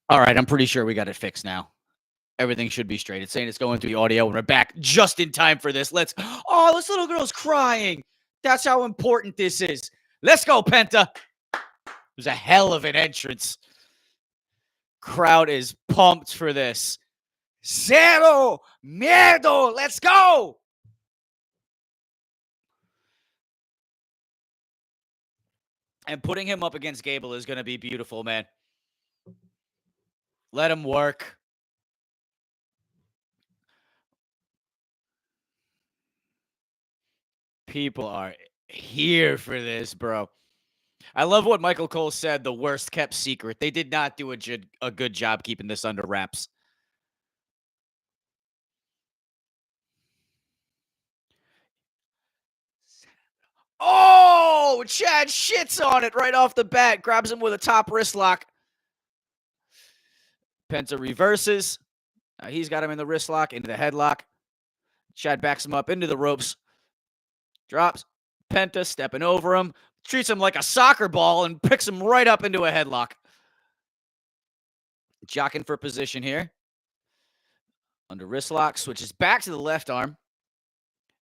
All right, I'm pretty sure we got it fixed now. Everything should be straight. It's saying it's going through the audio, and we're back just in time for this. Let's. Oh, this little girl's crying. That's how important this is. Let's go, Penta. It was a hell of an entrance. Crowd is pumped for this. Cero miedo. Let's go. And putting him up against Gable is going to be beautiful, man. Let him work. People are here for this, bro. I love what Michael Cole said, the worst kept secret. They did not do a good job keeping this under wraps. Oh, Chad shits on it right off the bat. Grabs him with a top wrist lock. Penta reverses. He's got him in the wrist lock, into the headlock. Chad backs him up into the ropes. Drops. Penta stepping over him. Treats him like a soccer ball and picks him right up into a headlock. Jocking for position here. Under wrist lock. Switches back to the left arm.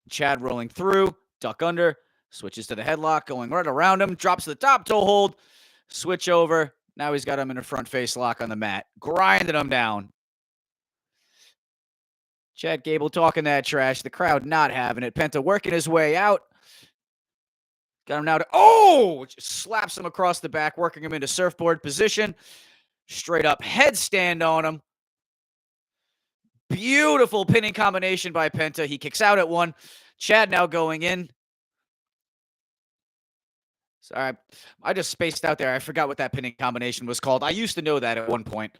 Chad rolling through. Duck under. Switches to the headlock. Going right around him. Drops to the top toe hold. Switch over. Now he's got him in a front face lock on the mat. Grinding him down. Chad Gable talking that trash. The crowd not having it. Penta working his way out. Got him now to, oh! Just slaps him across the back, working him into surfboard position. Straight up headstand on him. Beautiful pinning combination by Penta. He kicks out at one. Chad now going in. Sorry, I just spaced out there. I forgot what that pinning combination was called. I used to know that at one point.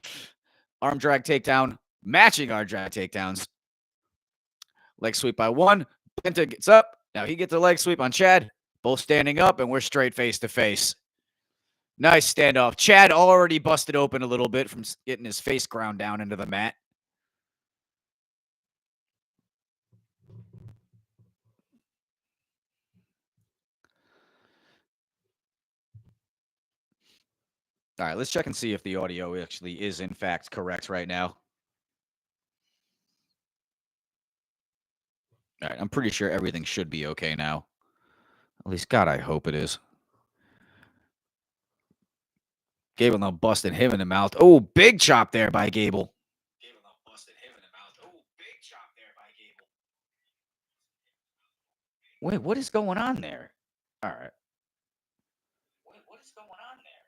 Arm drag takedown, matching our drag takedowns. Leg sweep by one. Penta gets up. Now he gets a leg sweep on Chad. Both standing up, and we're straight face to face. Nice standoff. Chad already busted open a little bit from getting his face ground down into the mat. All right, let's check and see if the audio actually is in fact correct right now. All right, I'm pretty sure everything should be okay now. At least, God, I hope it is. Gable now busted him in the mouth. Oh, big chop there by Gable. Gable now busted him in the mouth. Oh, big chop there by Gable. Wait, what is going on there? All right. Wait, what is going on there?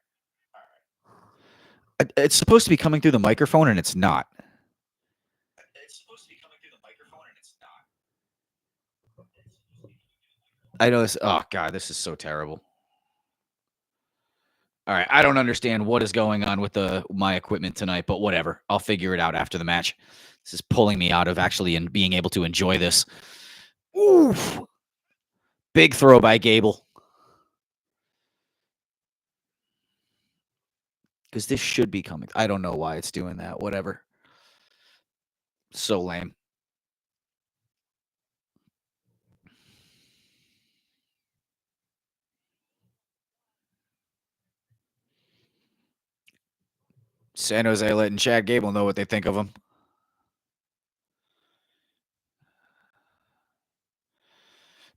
All right. It's supposed to be coming through the microphone, and it's not. It's supposed to be coming through the microphone, and it's not. I know this. Oh, God, this is so terrible. All right, I don't understand what is going on with my equipment tonight, but whatever. I'll figure it out after the match. This is pulling me out of actually being able to enjoy this. Oof. Big throw by Gable. Because this should be coming. I don't know why it's doing that. Whatever. So lame. San Jose letting Chad Gable know what they think of him.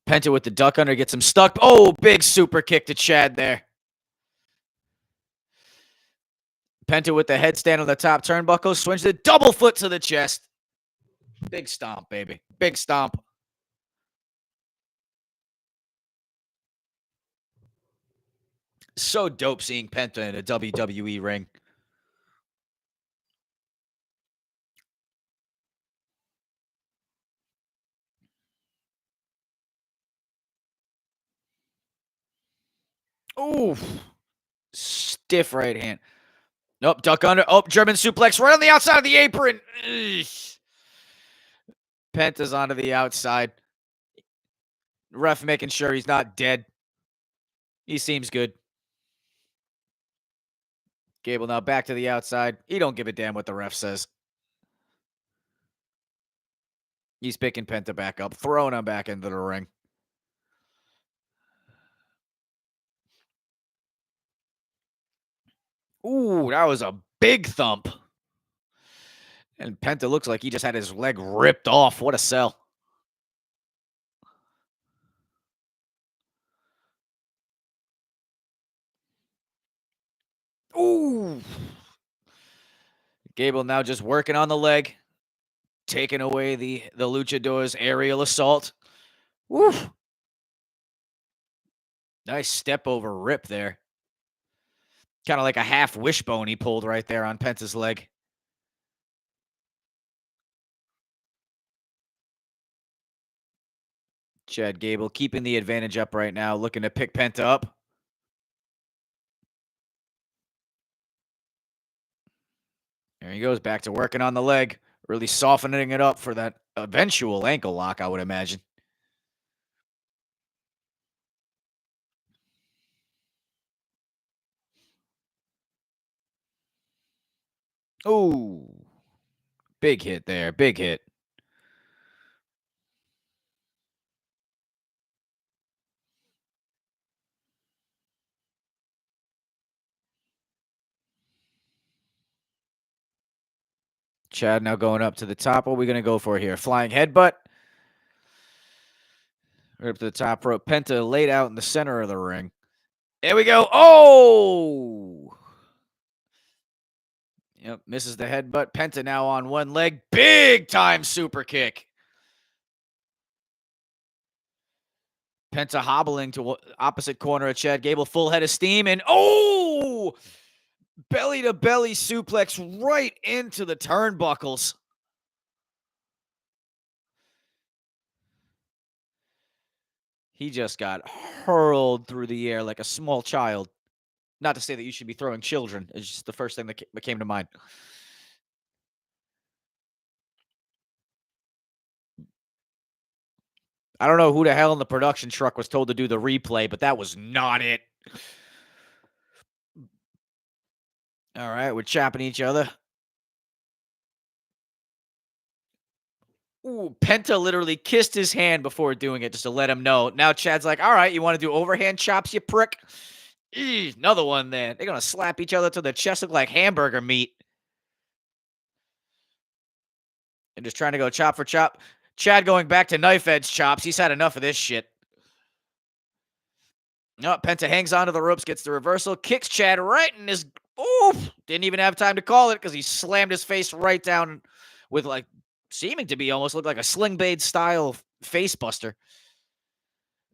Penta with the duck under gets him stuck. Oh, big super kick to Chad there. Penta with the headstand on the top turnbuckle. Swings the double foot to the chest. Big stomp, baby. Big stomp. So dope seeing Penta in a WWE ring. Oof. Stiff right hand. Nope, duck under. Oh, German suplex right on the outside of the apron. Ugh. Penta's onto the outside. Ref making sure he's not dead. He seems good. Gable now back to the outside. He don't give a damn what the ref says. He's picking Penta back up, throwing him back into the ring. Ooh, that was a big thump. And Penta looks like he just had his leg ripped off. What a sell. Ooh. Gable now just working on the leg, taking away the luchador's aerial assault. Woo. Nice step over rip there. Kind of like a half wishbone he pulled right there on Penta's leg. Chad Gable keeping the advantage up right now, looking to pick Penta up. There he goes, back to working on the leg, really softening it up for that eventual ankle lock, I would imagine. Ooh. Big hit there, big hit. Chad now going up to the top. What are we going to go for here? Flying headbutt. Right up to the top rope. Penta laid out in the center of the ring. There we go. Oh! Yep, misses the headbutt. Penta now on one leg. Big time super kick. Penta hobbling to opposite corner of Chad Gable. Full head of steam. And oh! Belly to belly suplex right into the turnbuckles. He just got hurled through the air like a small child. Not to say that you should be throwing children. It's just the first thing that came to mind. I don't know who the hell in the production truck was told to do the replay, but that was not it. All right, we're chopping each other. Ooh, Penta literally kissed his hand before doing it just to let him know. Now Chad's like, all right, you want to do overhand chops, you prick? Another one there. They're going to slap each other till their chests look like hamburger meat. And just trying to go chop for chop. Chad going back to knife edge chops. He's had enough of this shit. No, Penta hangs onto the ropes, gets the reversal, kicks Chad right in his... Oof! Didn't even have time to call it because he slammed his face right down with like seeming to be almost looked like a Sling Blade style face buster.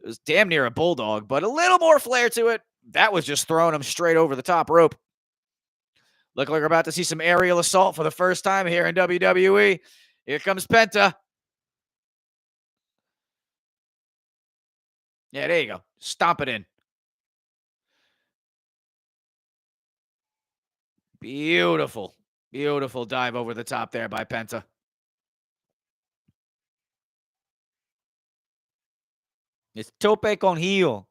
It was damn near a bulldog, but a little more flair to it. That was just throwing him straight over the top rope. Look like we're about to see some aerial assault for the first time here in WWE. Here comes Penta. Yeah, there you go. Stomp it in. Beautiful. Beautiful dive over the top there by Penta. It's tope con heel.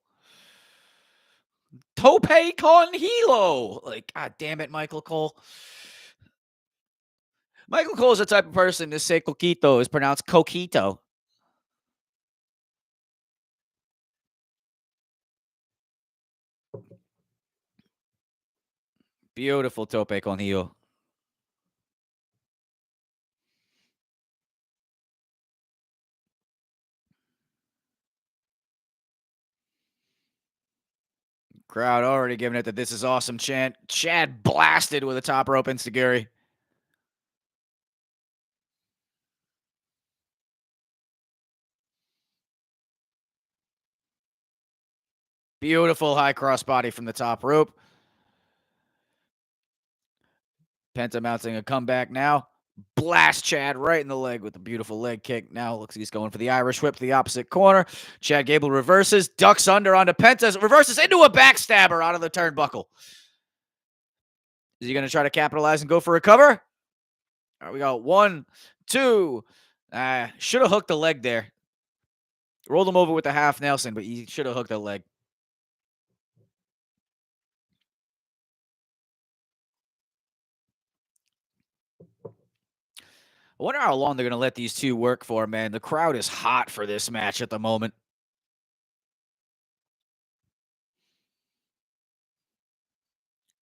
Tope con hilo. Like, God damn it, Michael Cole. Michael Cole is the type of person to say coquito is pronounced coquito. Beautiful tope con heel. Crowd already giving it that this is awesome chant. Chad blasted with a top rope enziguri. Beautiful high crossbody from the top rope. Penta mounting a comeback now. Blast Chad right in the leg with a beautiful leg kick. Now looks like he's going for the Irish whip to the opposite corner. Chad Gable reverses, ducks under onto Penta, reverses into a backstabber out of the turnbuckle. Is he going to try to capitalize and go for a cover? All right, we got 1, 2. Should have hooked the leg there. Rolled him over with the half Nelson, but he should have hooked the leg. I wonder how long they're going to let these two work for, man. The crowd is hot for this match at the moment.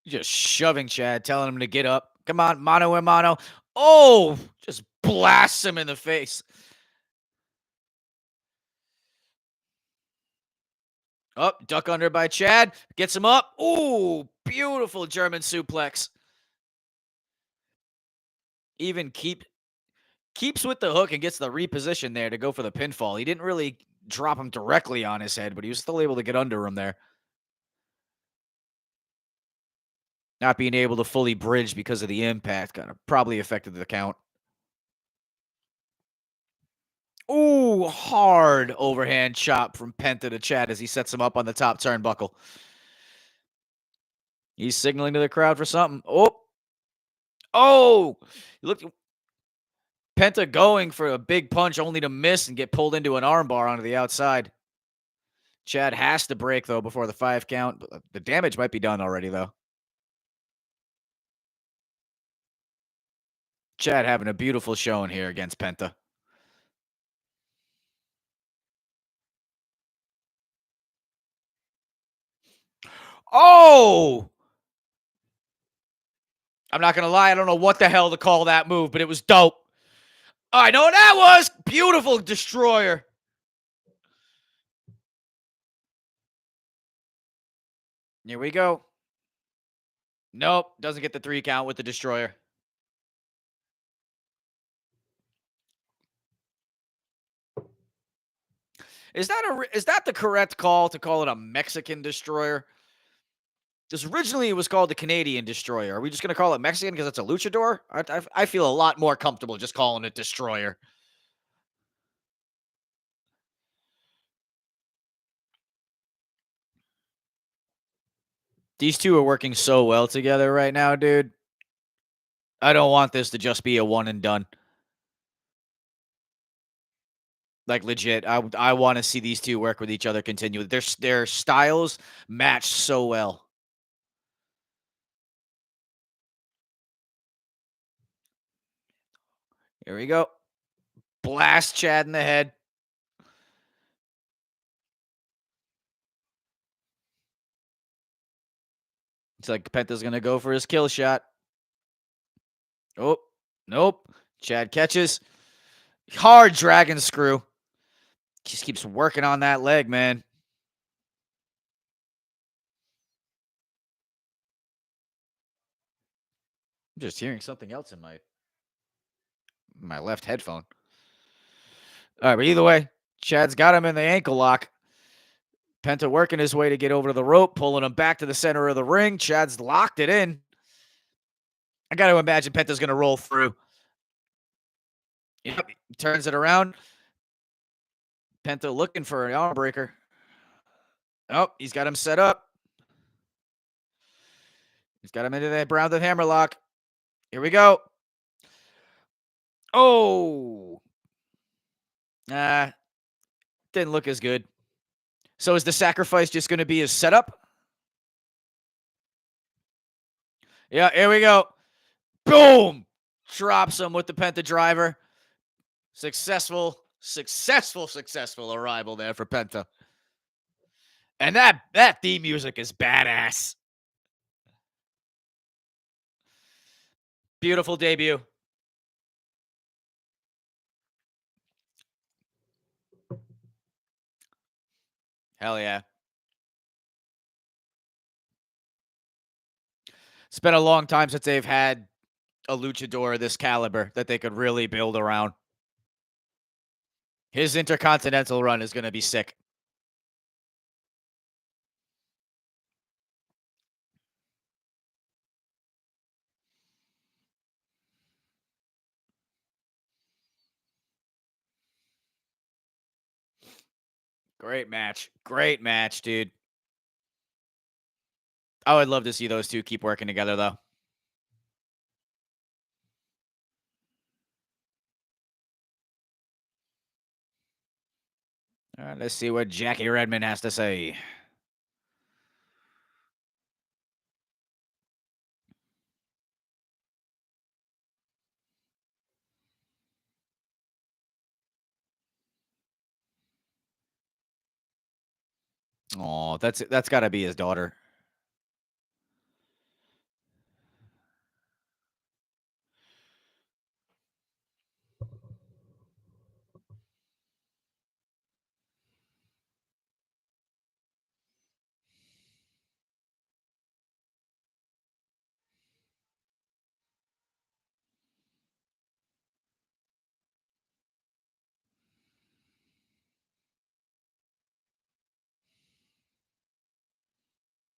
Just shoving Chad, telling him to get up. Come on, mano a mano. Oh, just blasts him in the face. Up, duck under by Chad. Gets him up. Ooh, beautiful German suplex. Even keeps with the hook and gets the reposition there to go for the pinfall. He didn't really drop him directly on his head, but he was still able to get under him there. Not being able to fully bridge because of the impact kind of probably affected the count. Ooh, hard overhand chop from Penta to Chad as he sets him up on the top turnbuckle. He's signaling to the crowd for something. Oh! Look, Penta going for a big punch only to miss and get pulled into an armbar onto the outside. Chad has to break, though, before the 5 count. The damage might be done already, though. Chad having a beautiful showing here against Penta. Oh! I'm not going to lie. I don't know what the hell to call that move, but it was dope. Oh, I know what that was. Beautiful destroyer. Here we go. Nope. Doesn't get the 3 count with the destroyer. Is that the correct call to call it a Mexican destroyer? Because originally it was called the Canadian destroyer. Are we just going to call it Mexican because it's a luchador? I feel a lot more comfortable just calling it destroyer. These two are working so well together right now, dude. I don't want this to just be a one and done. Like legit, I want to see these two work with each other continue. Their styles match so well. Here we go. Blast Chad in the head. It's like Penta's gonna go for his kill shot. Oh, nope. Chad catches. Hard dragon screw. Just keeps working on that leg, man. I'm just hearing something else in my left headphone. All right, but either way, Chad's got him in the ankle lock. Penta working his way to get over to the rope, pulling him back to the center of the ring. Chad's locked it in. I got to imagine Penta's going to roll through. Yep, turns it around. Penta looking for an arm breaker. Oh, he's got him set up. He's got him into that Brown hammer lock. Here we go. Oh. Didn't look as good. So is the sacrifice just going to be his setup? Yeah, here we go. Boom! Drops him with the Penta driver. Successful arrival there for Penta. And that theme music is badass. Beautiful debut. Hell yeah. It's been a long time since they've had a luchador of this caliber that they could really build around. His Intercontinental run is going to be sick. Great match. Great match, dude. I would love to see those two keep working together, though. All right, let's see what Jackie Redmond has to say. Oh, that's got to be his daughter.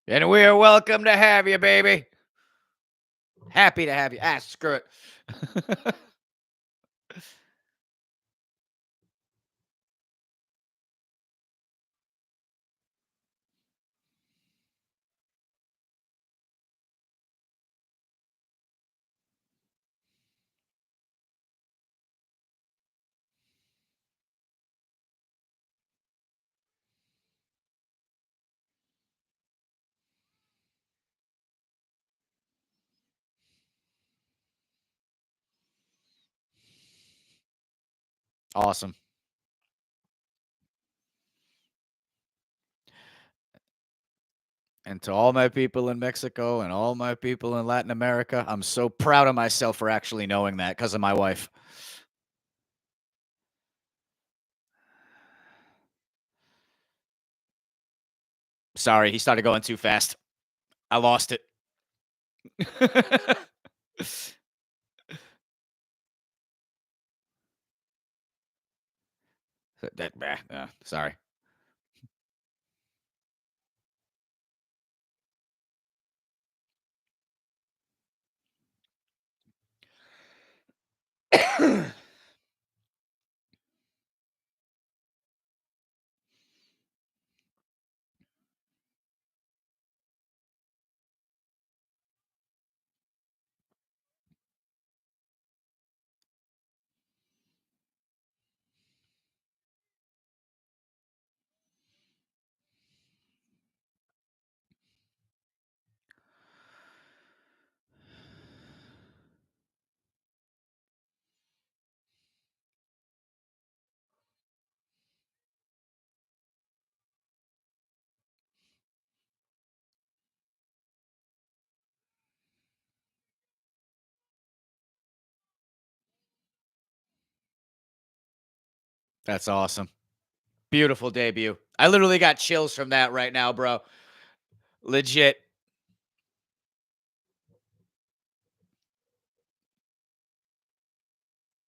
And we are welcome to have you, baby. Happy to have you. Ah, screw it. Awesome. And to all my people in Mexico and all my people in Latin America, I'm so proud of myself for actually knowing that because of my wife. Sorry, he started going too fast. I lost it. Sorry. That's awesome. Beautiful debut. I literally got chills from that right now, bro. Legit.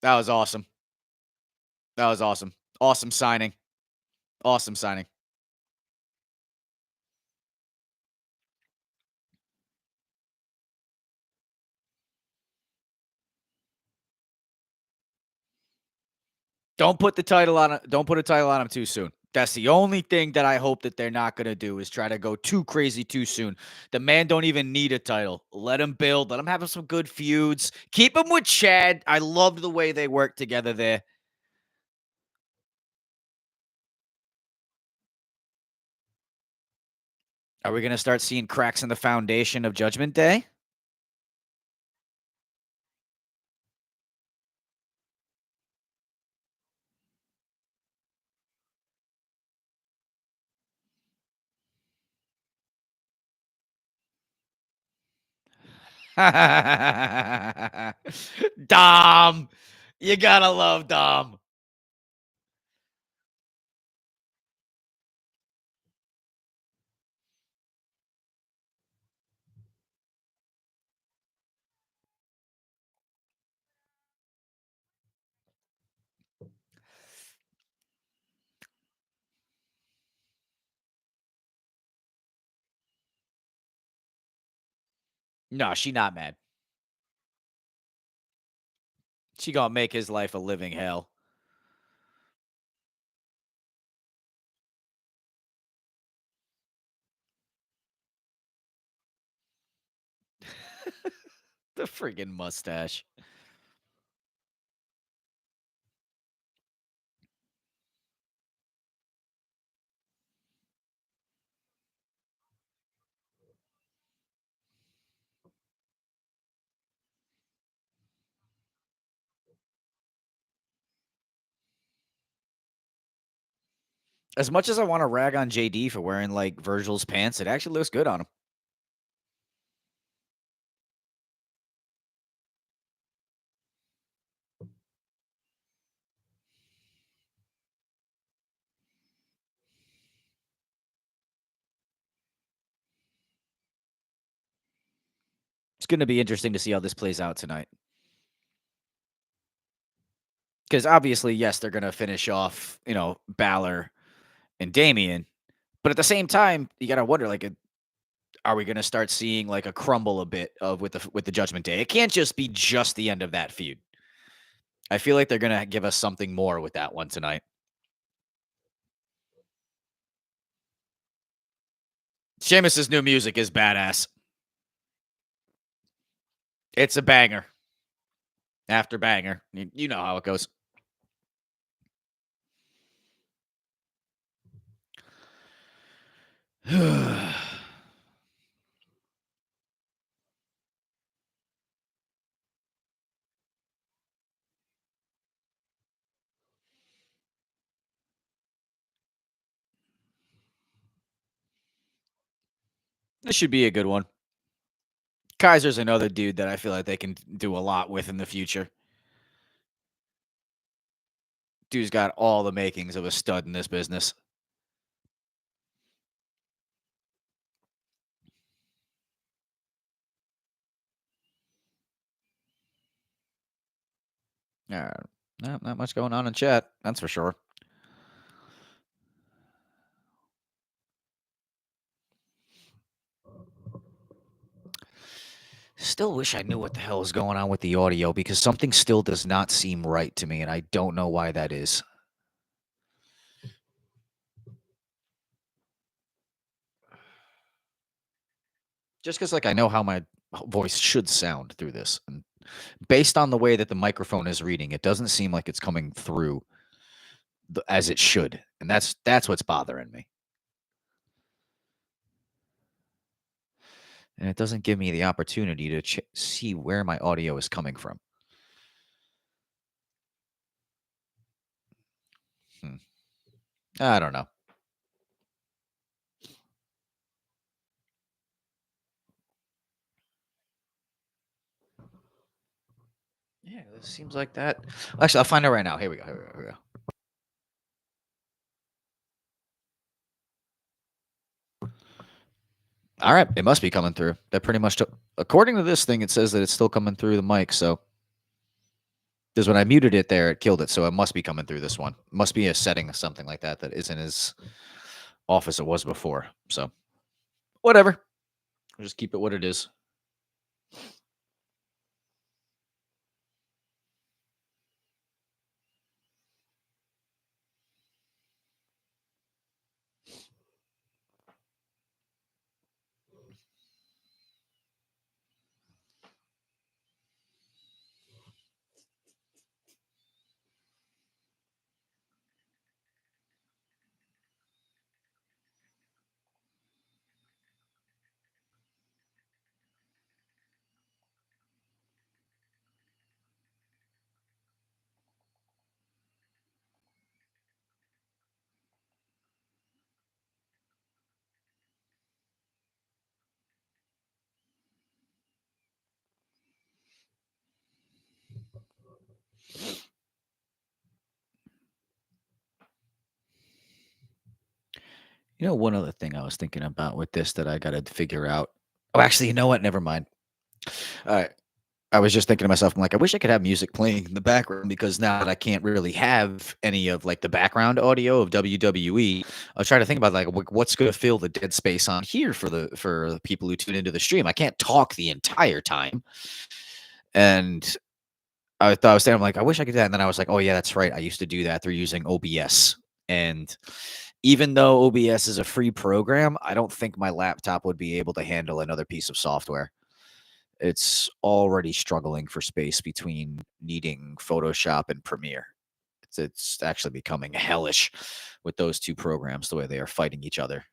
That was awesome. That was awesome. Awesome signing. Awesome signing. Don't put a title on him too soon. That's the only thing that I hope that they're not gonna do is try to go too crazy too soon. The man don't even need a title. Let him build. Let him have some good feuds. Keep him with Chad. I loved the way they worked together there. Are we gonna start seeing cracks in the foundation of Judgment Day? Dom. You gotta love Dom. No, she not mad. She gonna make his life a living hell. The friggin' mustache. As much as I want to rag on JD for wearing like Virgil's pants, it actually looks good on him. It's going to be interesting to see how this plays out tonight. Because obviously, yes, they're going to finish off, Balor and Damian. But at the same time, you got to wonder, like, are we going to start seeing like a crumble a bit of with the Judgment Day? It can't just be just the end of that feud. I feel like they're going to give us something more with that one tonight. Sheamus's new music is badass. It's a banger after banger. You know how it goes. This should be a good one. Kaiser's another dude that I feel like they can do a lot with in the future. Dude's got all the makings of a stud in this business. Not much going on in chat. That's for sure. Still wish I knew what the hell is going on with the audio because something still does not seem right to me, and I don't know why that is. Just because, like, I know how my voice should sound through this, and based on the way that the microphone is reading, it doesn't seem like it's coming through as it should, and that's what's bothering me. And it doesn't give me the opportunity to see where my audio is coming from. I don't know. Yeah, it seems like that. Actually, I'll find out right now. Here we go. Here we go. All right, it must be coming through. That pretty much according to this thing, it says that it's still coming through the mic. So, because when I muted it there, it killed it. So it must be coming through this one. Must be a setting or something like that that isn't as off as it was before. So, whatever. We'll just keep it what it is. You know, one other thing I was thinking about with this that I got to figure out. Oh, actually, you know what? Never mind. I was just thinking to myself, I'm like, I wish I could have music playing in the background because now that I can't really have any of like the background audio of WWE, I was trying to think about like what's going to fill the dead space on here for the people who tune into the stream. I can't talk the entire time, and I thought I was saying, I'm like, I wish I could do that. And then I was like, oh yeah, that's right. I used to do that through using OBS, and even though OBS is a free program, I don't think my laptop would be able to handle another piece of software. It's already struggling for space between needing Photoshop and Premiere. It's actually becoming hellish with those two programs, the way they are fighting each other.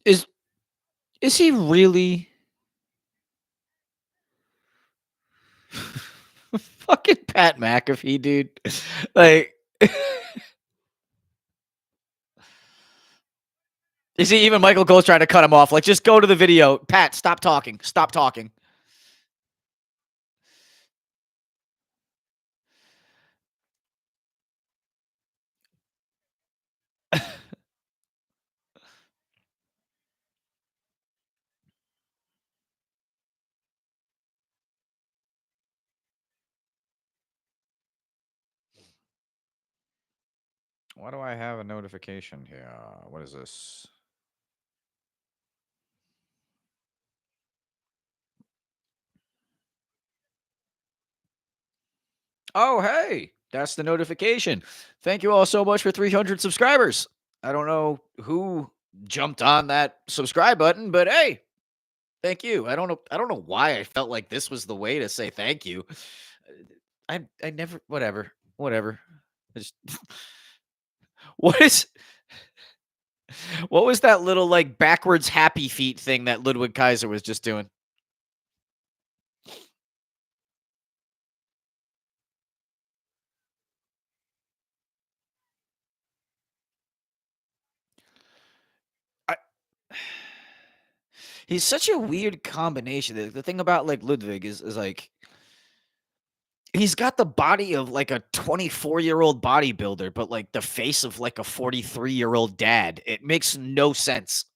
Is is he really fucking Pat McAfee, dude? Like, is he even Michael Cole's trying to cut him off? Like, just go to the video. Pat, stop talking. Stop talking. Why do I have a notification here? What is this? Oh, hey, that's the notification. Thank you all so much for 300 subscribers. I don't know who jumped on that subscribe button, but hey, thank you. I don't know why I felt like this was the way to say thank you. I never whatever. I just what is what was that little like backwards happy feet thing that Ludwig Kaiser was just doing? I He's such a weird combination. The thing about like Ludwig is like he's got the body of like a 24-year-old bodybuilder, but like the face of like a 43-year-old dad. It makes no sense.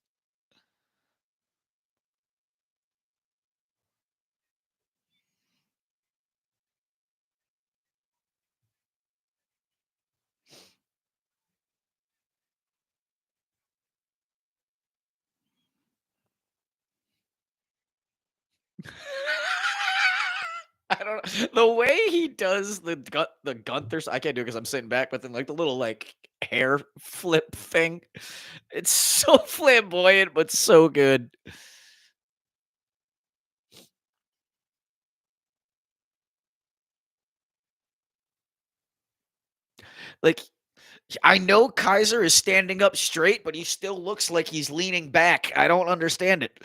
I don't know. The way he does the Gunther, I can't do it because I'm sitting back, but then like the little like hair flip thing. It's so flamboyant, but so good. Like I know Kaiser is standing up straight, but he still looks like he's leaning back. I don't understand it.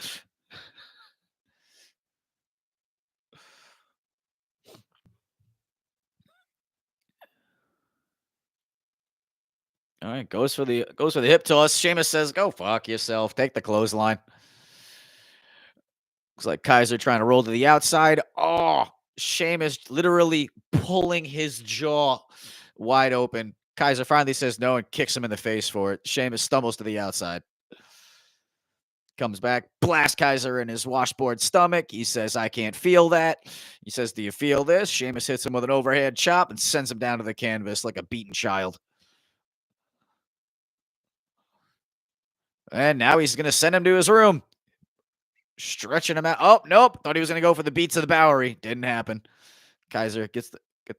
All right, goes for the hip toss. Sheamus says, "Go fuck yourself. Take the clothesline." Looks like Kaiser trying to roll to the outside. Oh, Sheamus literally pulling his jaw wide open. Kaiser finally says no and kicks him in the face for it. Sheamus stumbles to the outside. Comes back, blast Kaiser in his washboard stomach. He says, I can't feel that. He says, do you feel this? Sheamus hits him with an overhead chop and sends him down to the canvas like a beaten child. And now he's going to send him to his room. Stretching him out. Oh, nope. Thought he was going to go for the beats of the Bowery. Didn't happen. Kaiser gets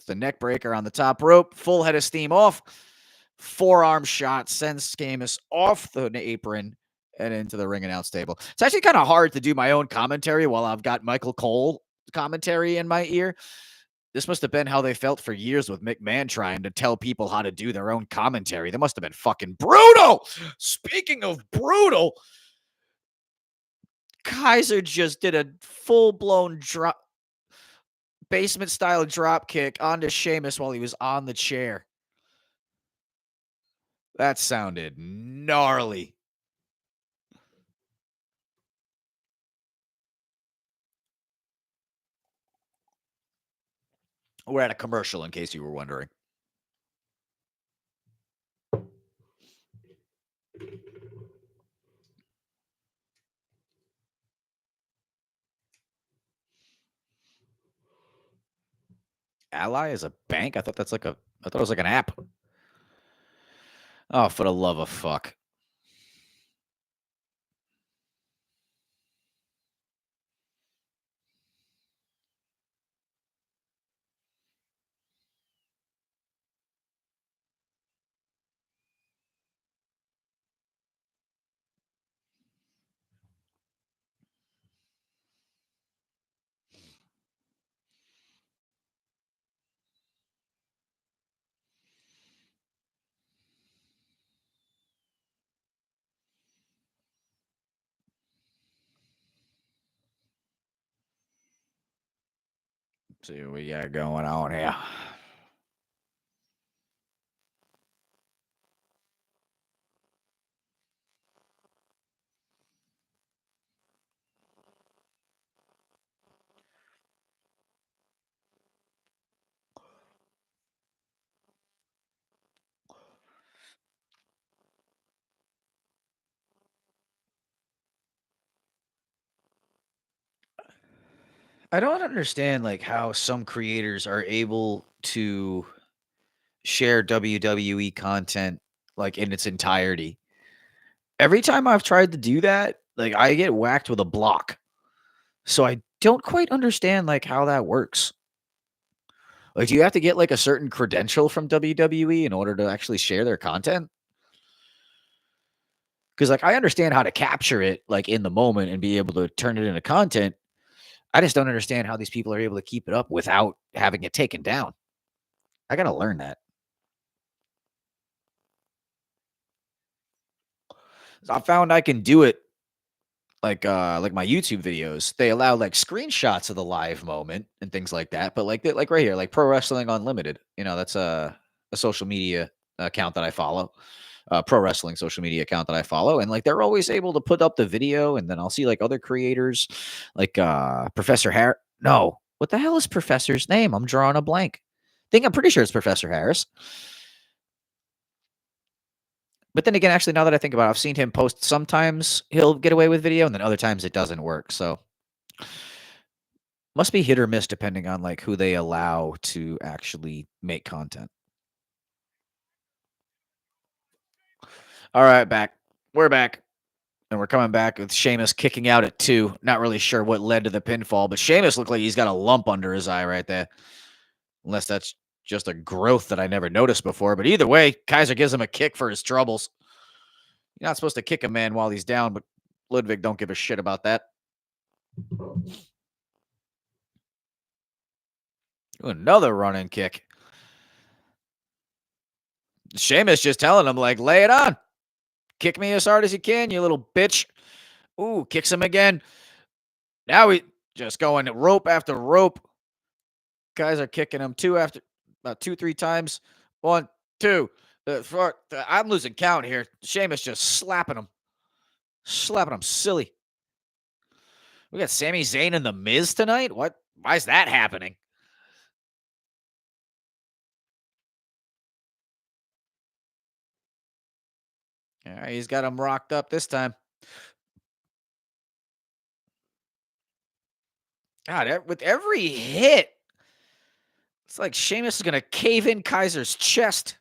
the neck breaker on the top rope. Full head of steam off. Forearm shot sends Sheamus off the apron and into the ring announce table. It's actually kind of hard to do my own commentary while I've got Michael Cole commentary in my ear. This must have been how they felt for years with McMahon trying to tell people how to do their own commentary. They must have been fucking brutal. Speaking of brutal, Kaiser just did a full blown drop, basement style drop kick onto Sheamus while he was on the chair. That sounded gnarly. We're at a commercial in case you were wondering. Ally is a bank? I thought it was like an app. Oh, for the love of fuck. See what we got going on here. I don't understand like how some creators are able to share WWE content like in its entirety. Every time I've tried to do that, like I get whacked with a block. So I don't quite understand like how that works. Like, do you have to get like a certain credential from WWE in order to actually share their content? Because like I understand how to capture it like in the moment and be able to turn it into content. I just don't understand how these people are able to keep it up without having it taken down. I gotta learn that. I found I can do it like my YouTube videos. They allow like screenshots of the live moment and things like that. But like right here, like Pro Wrestling Unlimited, that's a social media account that I follow. Pro wrestling social media account that I follow, and like they're always able to put up the video, and then I'll see like other creators, like Professor Harris. No, what the hell is Professor's name? I'm drawing a blank. I'm pretty sure it's Professor Harris. But then again, actually, now that I think about it, I've seen him post sometimes he'll get away with video, and then other times it doesn't work. So must be hit or miss depending on like who they allow to actually make content. All right, back. We're back. And we're coming back with Sheamus kicking out at 2. Not really sure what led to the pinfall, but Sheamus looked like he's got a lump under his eye right there. Unless that's just a growth that I never noticed before. But either way, Kaiser gives him a kick for his troubles. You're not supposed to kick a man while he's down, but Ludwig don't give a shit about that. Ooh, another running kick. Sheamus just telling him, like, lay it on. Kick me as hard as you can, you little bitch. Ooh, kicks him again. Now he just going rope after rope. Guys are kicking him about 2, 3 times. 1, 2. I'm losing count here. Sheamus just slapping him. Slapping him silly. We got Sami Zayn and The Miz tonight? What? Why is that happening? All right, he's got him rocked up this time. God, with every hit, it's like Sheamus is going to cave in Kaiser's chest.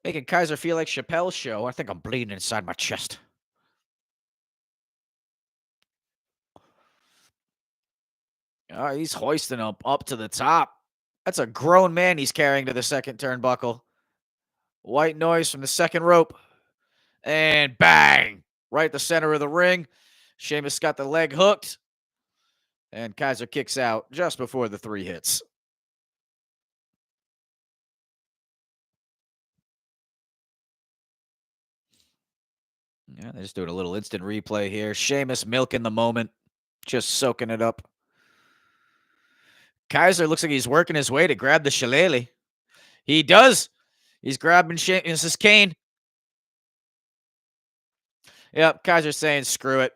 Making Kaiser feel like Chappelle's show. I think I'm bleeding inside my chest. He's hoisting him up to the top. That's a grown man he's carrying to the second turnbuckle. White noise from the second rope. And bang! Right the center of the ring. Sheamus got the leg hooked. And Kaiser kicks out just before the 3 hits. Yeah, they're just doing a little instant replay here. Sheamus milking the moment. Just soaking it up. Kaiser looks like he's working his way to grab the shillelagh. He does. He's grabbing Sheamus's cane. Yep, Kaiser's saying screw it.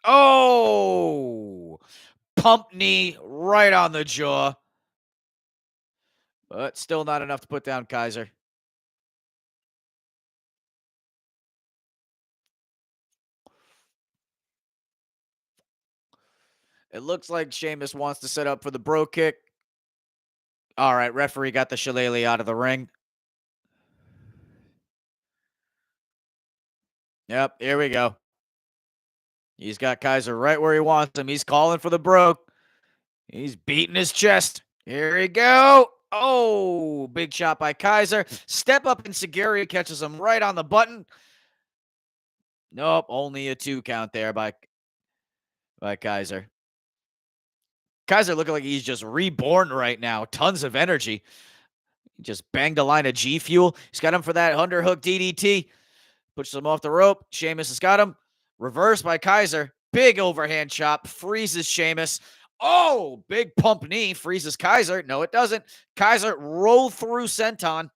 Oh! Pump knee right on the jaw. But still not enough to put down Kaiser. It looks like Sheamus wants to set up for the bro kick. All right, referee got the shillelagh out of the ring. Yep, here we go. He's got Kaiser right where he wants him. He's calling for the bro. He's beating his chest. Here we go. Oh, big shot by Kaiser. Step up and Seguri catches him right on the button. Nope, only a 2 count there by Kaiser. Kaiser looking like he's just reborn right now. Tons of energy. He just banged a line of G Fuel. He's got him for that underhook DDT. Pushes him off the rope. Sheamus has got him. Reversed by Kaiser. Big overhand chop, freezes Sheamus. Oh, big pump knee, freezes Kaiser. No, it doesn't. Kaiser roll through senton.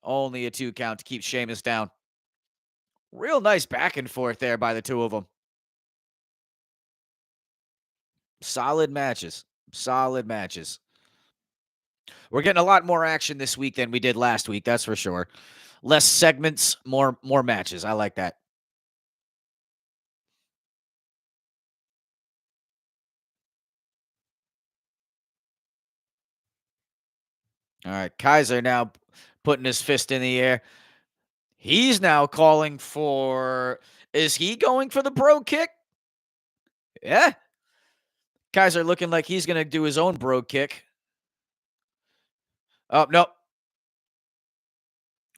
Only a 2 count to keep Sheamus down. Real nice back and forth there by the two of them. Solid matches. Solid matches. We're getting a lot more action this week than we did last week, that's for sure. Less segments, more matches. I like that. All right, Kaiser now putting his fist in the air. He's now calling for. Is he going for the bro kick? Yeah. Kaiser looking like he's going to do his own bro kick. Oh, no.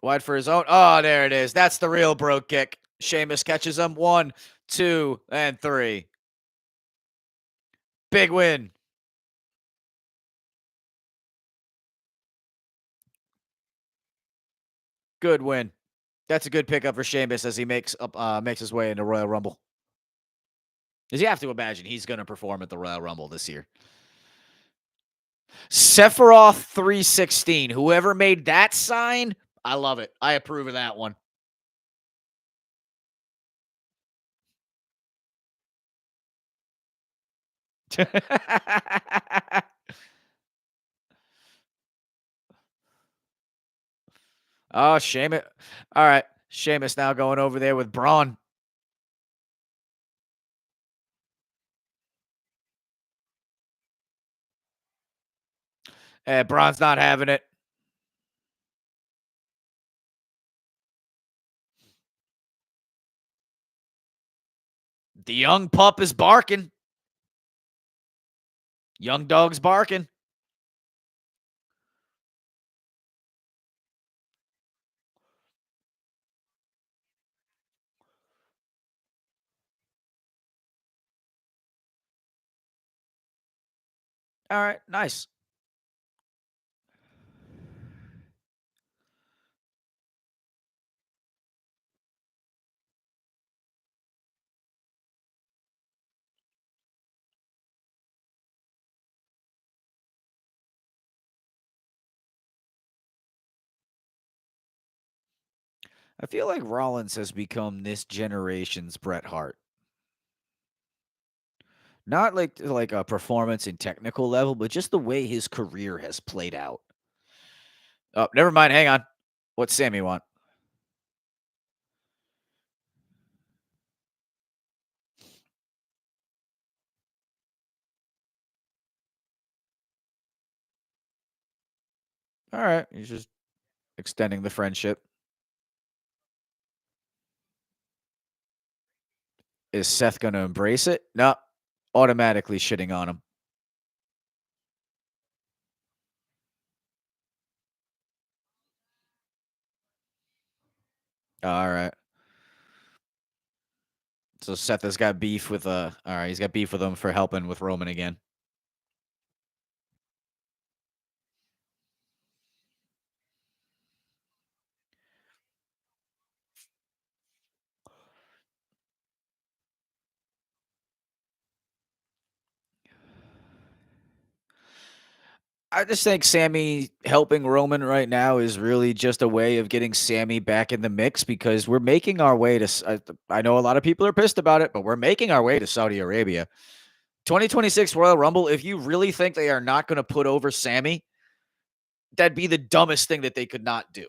Wide for his own. Oh, there it is. That's the real bro kick. Sheamus catches him. 1, 2, and 3. Big win. Good win. That's a good pickup for Sheamus as he makes his way into Royal Rumble. Because you have to imagine he's going to perform at the Royal Rumble this year. Sephiroth 316. Whoever made that sign, I love it. I approve of that one. Oh, Sheamus. All right. Sheamus now going over there with Braun. Braun's not having it. The young pup is barking. Young dog's barking. All right. Nice. I feel like Rollins has become this generation's Bret Hart. Not like a performance and technical level, but just the way his career has played out. Oh, never mind. Hang on. What's Sammy want? All right. He's just extending the friendship. Is Seth going to embrace it? No. Automatically shitting on him. All right. So Seth has got beef with all right, he's got beef with him for helping with Roman again. I just think Sammy helping Roman right now is really just a way of getting Sammy back in the mix because we're making our way to. I know a lot of people are pissed about it, but we're making our way to Saudi Arabia. 2026 Royal Rumble. If you really think they are not going to put over Sammy, that'd be the dumbest thing that they could not do.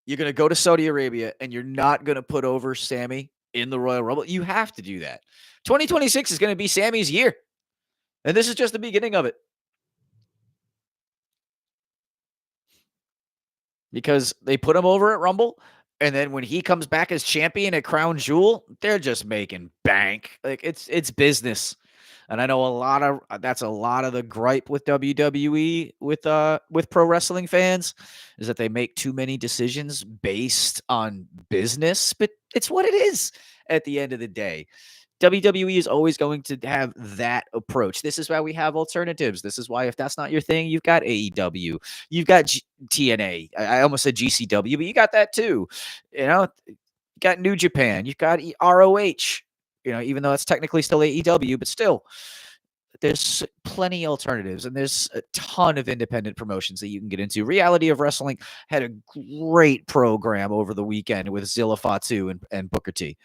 You're going to go to Saudi Arabia and you're not going to put over Sammy in the Royal Rumble. You have to do that. 2026 is going to be Sammy's year. And this is just the beginning of it. Because they put him over at Rumble, and then when he comes back as champion at Crown Jewel, they're just making bank. Like it's business. And I know that's a lot of the gripe with WWE with pro wrestling fans is that they make too many decisions based on business, but it's what it is at the end of the day. WWE is always going to have that approach. This is why we have alternatives. This is why if that's not your thing, you've got AEW, you've got TNA. I almost said GCW, but you got that too. You know, got New Japan, you've got ROH. Even though it's technically still AEW, but still, there's plenty alternatives, and there's a ton of independent promotions that you can get into. Reality of Wrestling had a great program over the weekend with Zilla Fatu and Booker T.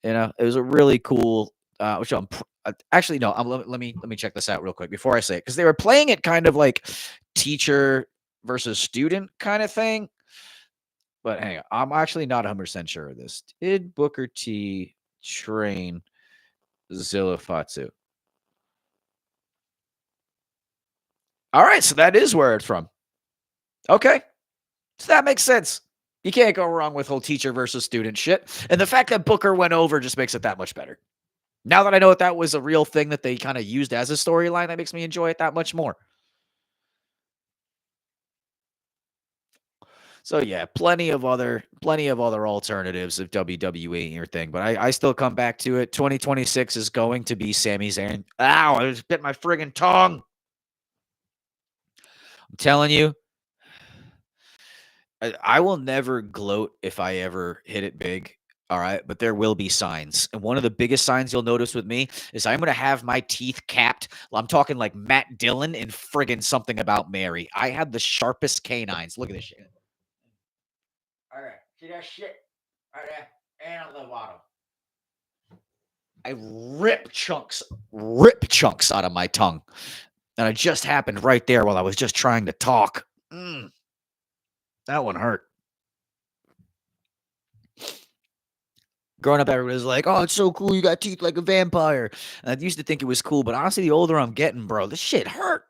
It was a really cool. Which actually no. Let me check this out real quick before I say it, because they were playing it kind of like teacher versus student kind of thing. But hang on, I'm actually not 100% sure of this. Did Booker T train Zilla Fatu? All right, so that is where it's from. Okay, so that makes sense. You can't go wrong with whole teacher versus student shit. And the fact that Booker went over just makes it that much better. Now that I know that was a real thing that they kind of used as a storyline, that makes me enjoy it that much more. So yeah, plenty of other alternatives of WWE and your thing, but I still come back to it. 2026 is going to be Sami Zayn. Ow, I just bit my friggin' tongue. I'm telling you, I will never gloat if I ever hit it big. All right. But there will be signs. And one of the biggest signs you'll notice with me is I'm going to have my teeth capped. I'm talking like Matt Dillon in friggin' Something About Mary. I have the sharpest canines. Look at this shit. All right. See that shit? Right there. And on the bottom. I rip chunks out of my tongue. And it just happened right there while I was just trying to talk. That one hurt. Growing up, everybody was like, "Oh, it's so cool! You got teeth like a vampire." And I used to think it was cool, but honestly, the older I'm getting, bro, this shit hurt.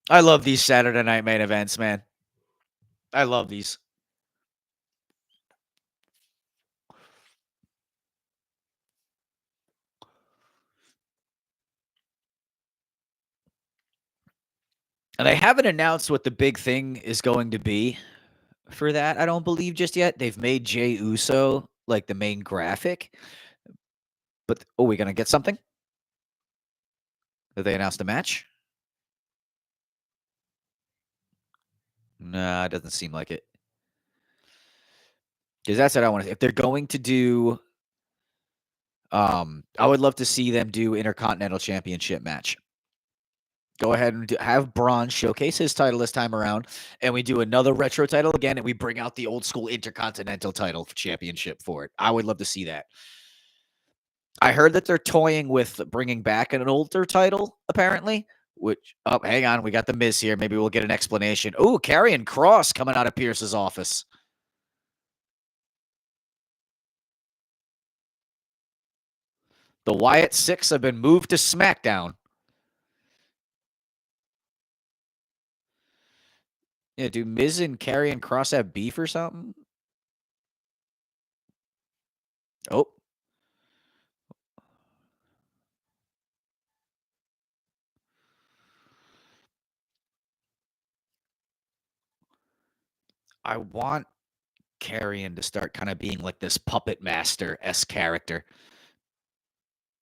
I love these Saturday night main events, man. I love these. And they haven't announced what the big thing is going to be for that. I don't believe just yet. They've made Jey Uso like the main graphic, but we gonna get something? Did they announce the match? Nah, it doesn't seem like it. Because that's what I want to. If they're going to do, I would love to see them do Intercontinental Championship match. Go ahead and have Braun showcase his title this time around, and we do another retro title again, and we bring out the old school Intercontinental title championship for it. I would love to see that. I heard that they're toying with bringing back an older title, apparently. Which, hang on, we got the Miz here. Maybe we'll get an explanation. Oh, Karrion Kross coming out of Pierce's office. The Wyatt Six have been moved to SmackDown. Yeah, do Miz and Karrion Kross have beef or something? Oh. I want Karrion to start kind of being like this puppet master-esque character.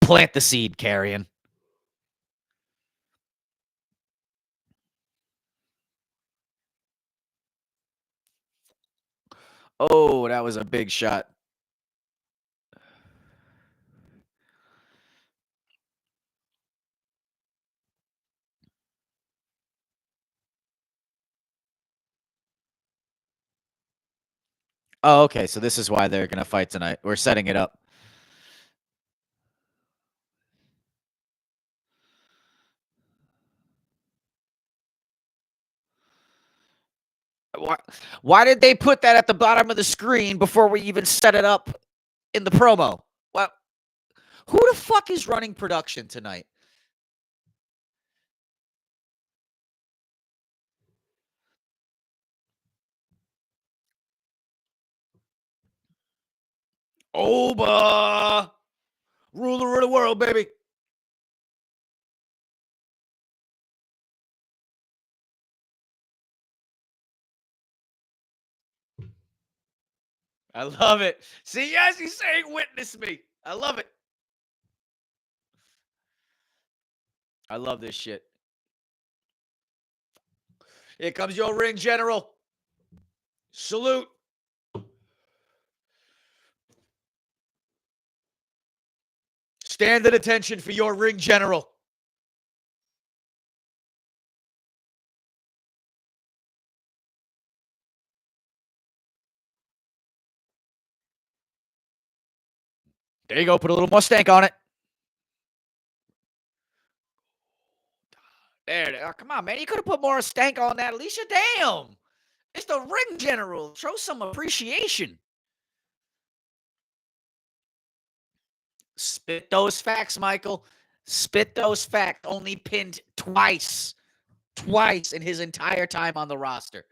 Plant the seed, Karrion. Oh, that was a big shot. Oh, okay. So this is why they're going to fight tonight. We're setting it up. Why did they put that at the bottom of the screen before we even set it up in the promo? What? Who the fuck is running production tonight? Oba! Ruler of the world, baby. I love it. See, yes, he's saying witness me. I love it. I love this shit. Here comes your ring general. Salute. Stand at attention for your ring general. There you go. Put a little more stank on it. There. Oh, come on, man. You could have put more stank on that, Alicia. Damn. It's the ring general. Show some appreciation. Spit those facts, Michael. Spit those facts. Only pinned twice. Twice in his entire time on the roster.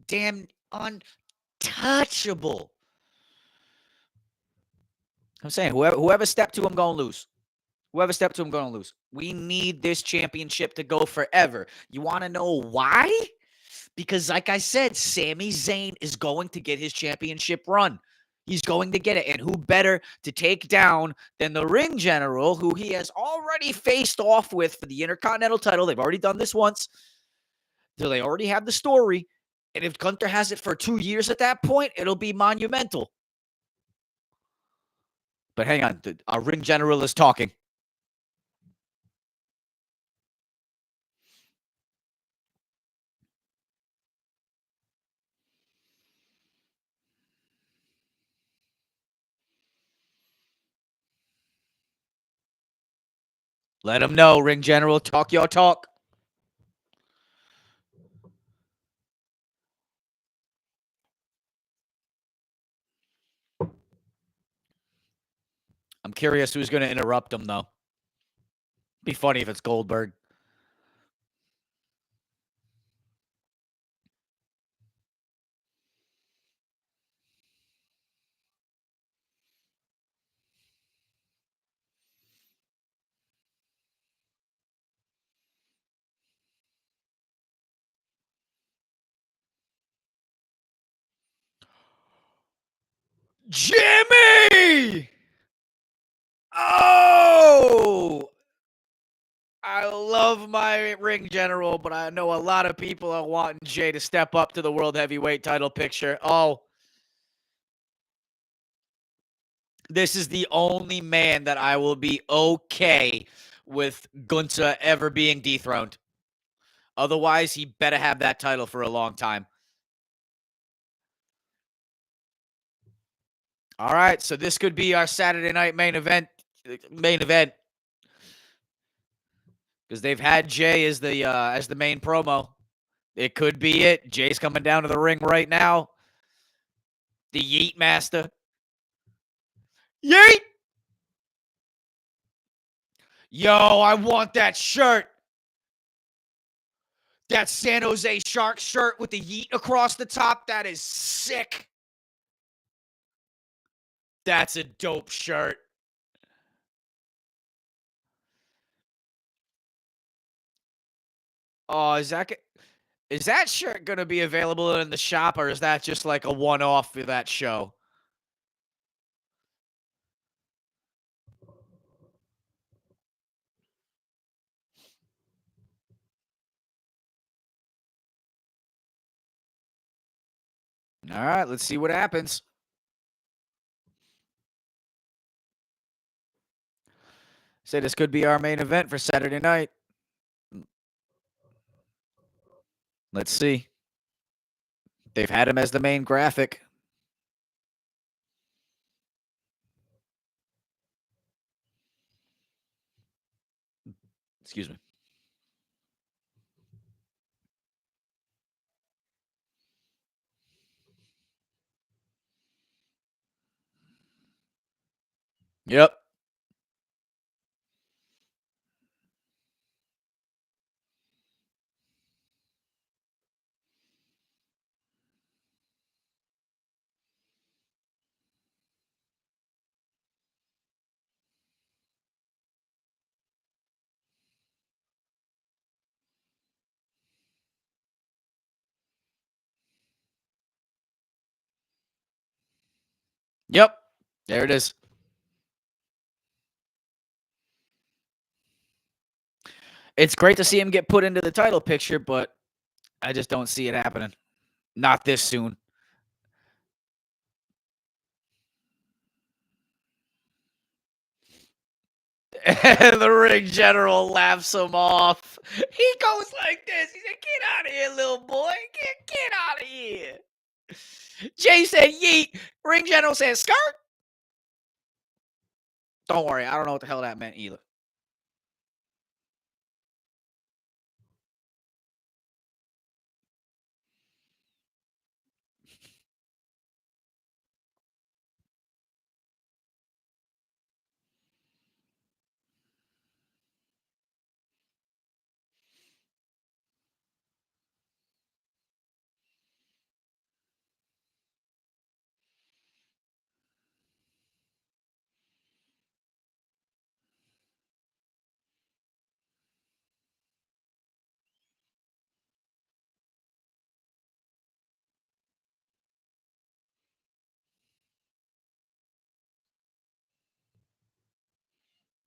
Damn untouchable. I'm saying whoever stepped to him gonna lose. Whoever stepped to him gonna lose. We need this championship to go forever. You want to know why? Because, like I said, Sami Zayn is going to get his championship run. He's going to get it. And who better to take down than the ring general, who he has already faced off with for the Intercontinental title? They've already done this once. So they already have the story. And if Gunther has it for 2 years at that point, it'll be monumental. But hang on. Our ring general is talking. Let him know, ring general. Talk your talk. I'm curious who's going to interrupt him, though. Be funny if it's Goldberg. Jimmy! Oh! I love my ring general, but I know a lot of people are wanting Jay to step up to the World Heavyweight title picture. Oh. This is the only man that I will be okay with Gunther ever being dethroned. Otherwise, he better have that title for a long time. All right, so this could be our Saturday night main event. Because they've had Jay as the main promo. It could be it. Jay's coming down to the ring right now. The Yeet Master. Yeet! Yo, I want that shirt. That San Jose Sharks shirt with the Yeet across the top. That is sick. That's a dope shirt. Oh, is that shirt going to be available in the shop, or is that just like a one-off for that show? All right, let's see what happens. Say this could be our main event for Saturday night. Let's see. They've had him as the main graphic. Excuse me. Yep. Yep. There it is. It's great to see him get put into the title picture, but I just don't see it happening. Not this soon. And the ring general laughs him off. He goes like this. He said, "Get out of here, little boy. Get out of here." Jay said, "Yeet." Ring general said, "Skirt." Don't worry. I don't know what the hell that meant either.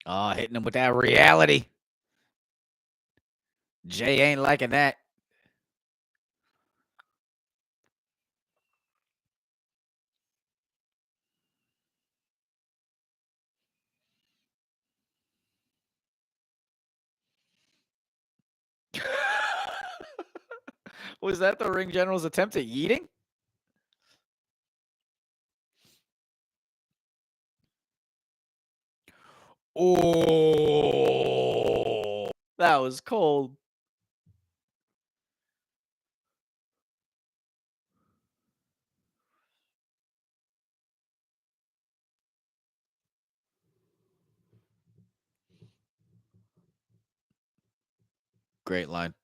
Oh, hitting him with that reality. Jay ain't liking that. Was that the ring general's attempt at yeeting? Oh, that was cold. Great line.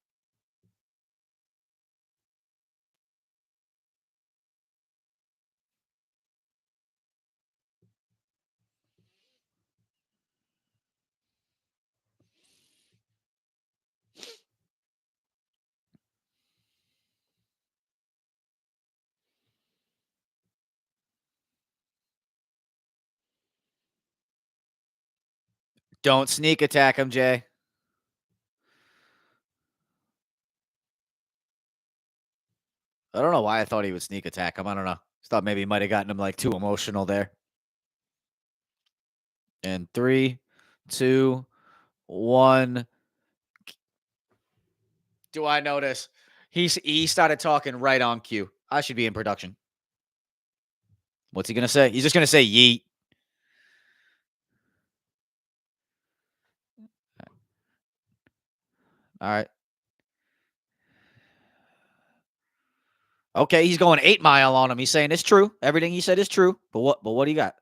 Don't sneak attack him, Jay. I don't know why I thought he would sneak attack him. I don't know. Just thought maybe he might have gotten him like too emotional there. And 3, 2, 1. Do I notice? He started talking right on cue. I should be in production. What's he gonna say? He's just gonna say yeet. All right. Okay, he's going 8 Mile on him. He's saying it's true. Everything he said is true. But what do you got?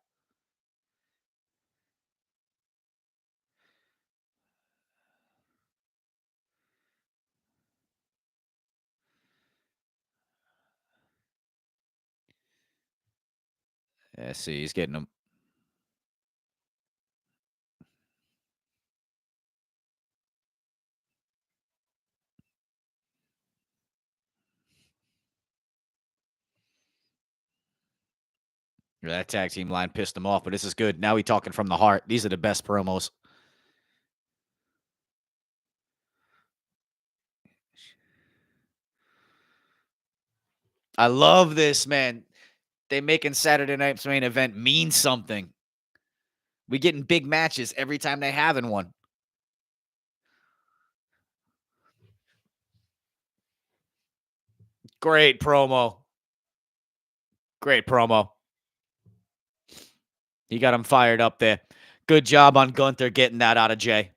Yeah, see, he's getting him. That tag team line pissed him off, but this is good. Now he's talking from the heart. These are the best promos. I love this, man. They making Saturday night's main event mean something. We getting big matches every time they having one. Great promo. Great promo. He got him fired up there. Good job on Gunther getting that out of Jay.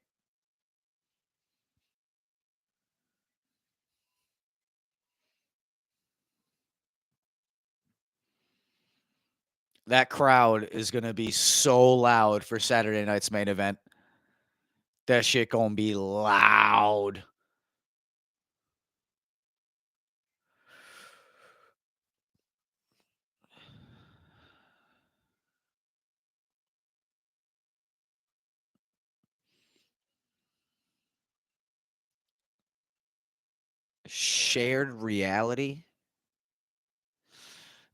That crowd is going to be so loud for Saturday night's main event. That shit going to be loud. Shared reality?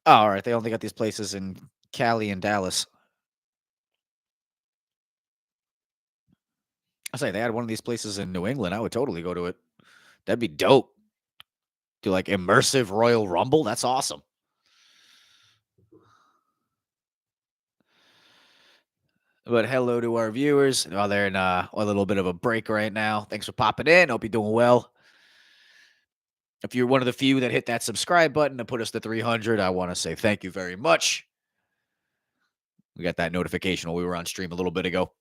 Oh, all right. They only got these places in Cali and Dallas. I say they had one of these places in New England. I would totally go to it. That'd be dope. Do like immersive Royal Rumble. That's awesome. But hello to our viewers. Oh, they're in a little bit of a break right now. Thanks for popping in. Hope you're doing well. If you're one of the few that hit that subscribe button and put us to 300, I want to say thank you very much. We got that notification while we were on stream a little bit ago.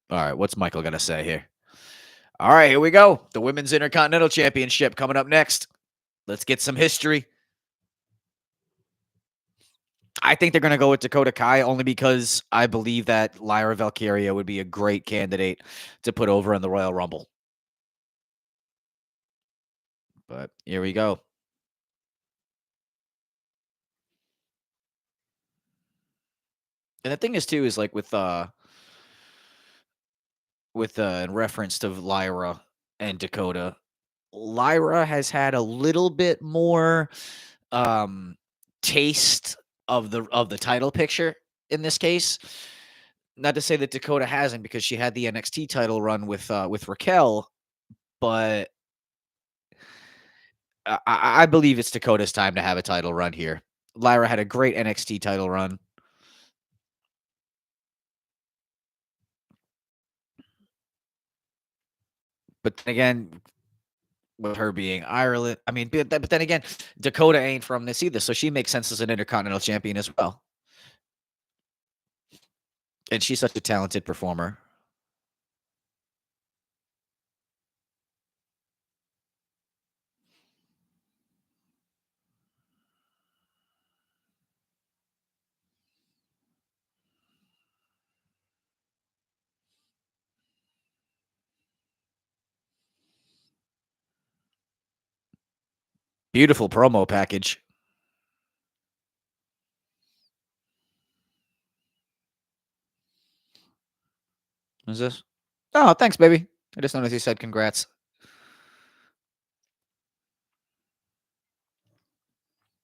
All right, what's Michael going to say here? All right, here we go. The Women's Intercontinental Championship coming up next. Let's get some history. I think they're going to go with Dakota Kai only because I believe that Lyra Valkyria would be a great candidate to put over in the Royal Rumble. But here we go. And the thing is, too, is like with in reference to Lyra and Dakota, Lyra has had a little bit more taste of the title picture in this case. Not to say that Dakota hasn't, because she had the NXT title run with Raquel, but I believe it's Dakota's time to have a title run here. Lyra had a great NXT title run. But then again, with her being Ireland, I mean, but then again, Dakota ain't from this either, so she makes sense as an Intercontinental Champion as well. And she's such a talented performer. Beautiful promo package. What's this? Oh, thanks, baby. I just noticed you said congrats.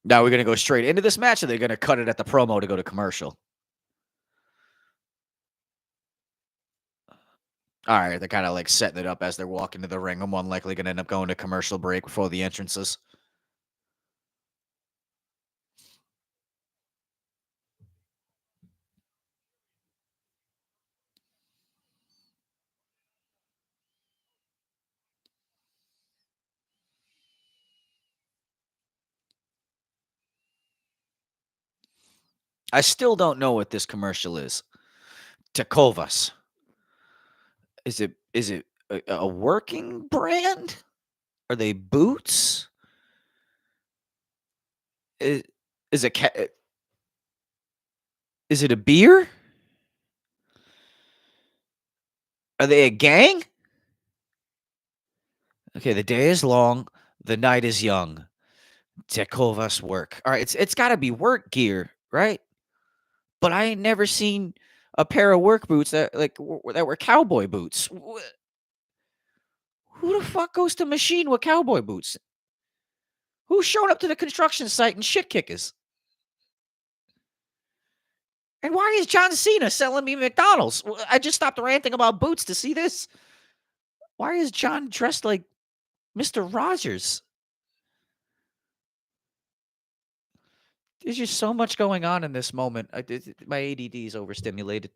Now we're going to go straight into this match, or they're going to cut it at the promo to go to commercial? All right, they're kind of like setting it up as they're walking to the ring. I'm more likely going to end up going to commercial break before the entrances. I still don't know what this commercial is. Takovas. Is it a working brand? Are they boots? Is is it is it a beer? Are they a gang? Okay, the day is long, the night is young. Takovas work. All right, it's got to be work gear, right? But I ain't never seen a pair of work boots that that were cowboy boots. Who the fuck goes to machine with cowboy boots? Who's showing up to the construction site in shit kickers? And why is John Cena selling me McDonald's? I just stopped ranting about boots to see this. Why is John dressed like Mr. Rogers? There's just so much going on in this moment. My ADD is overstimulated.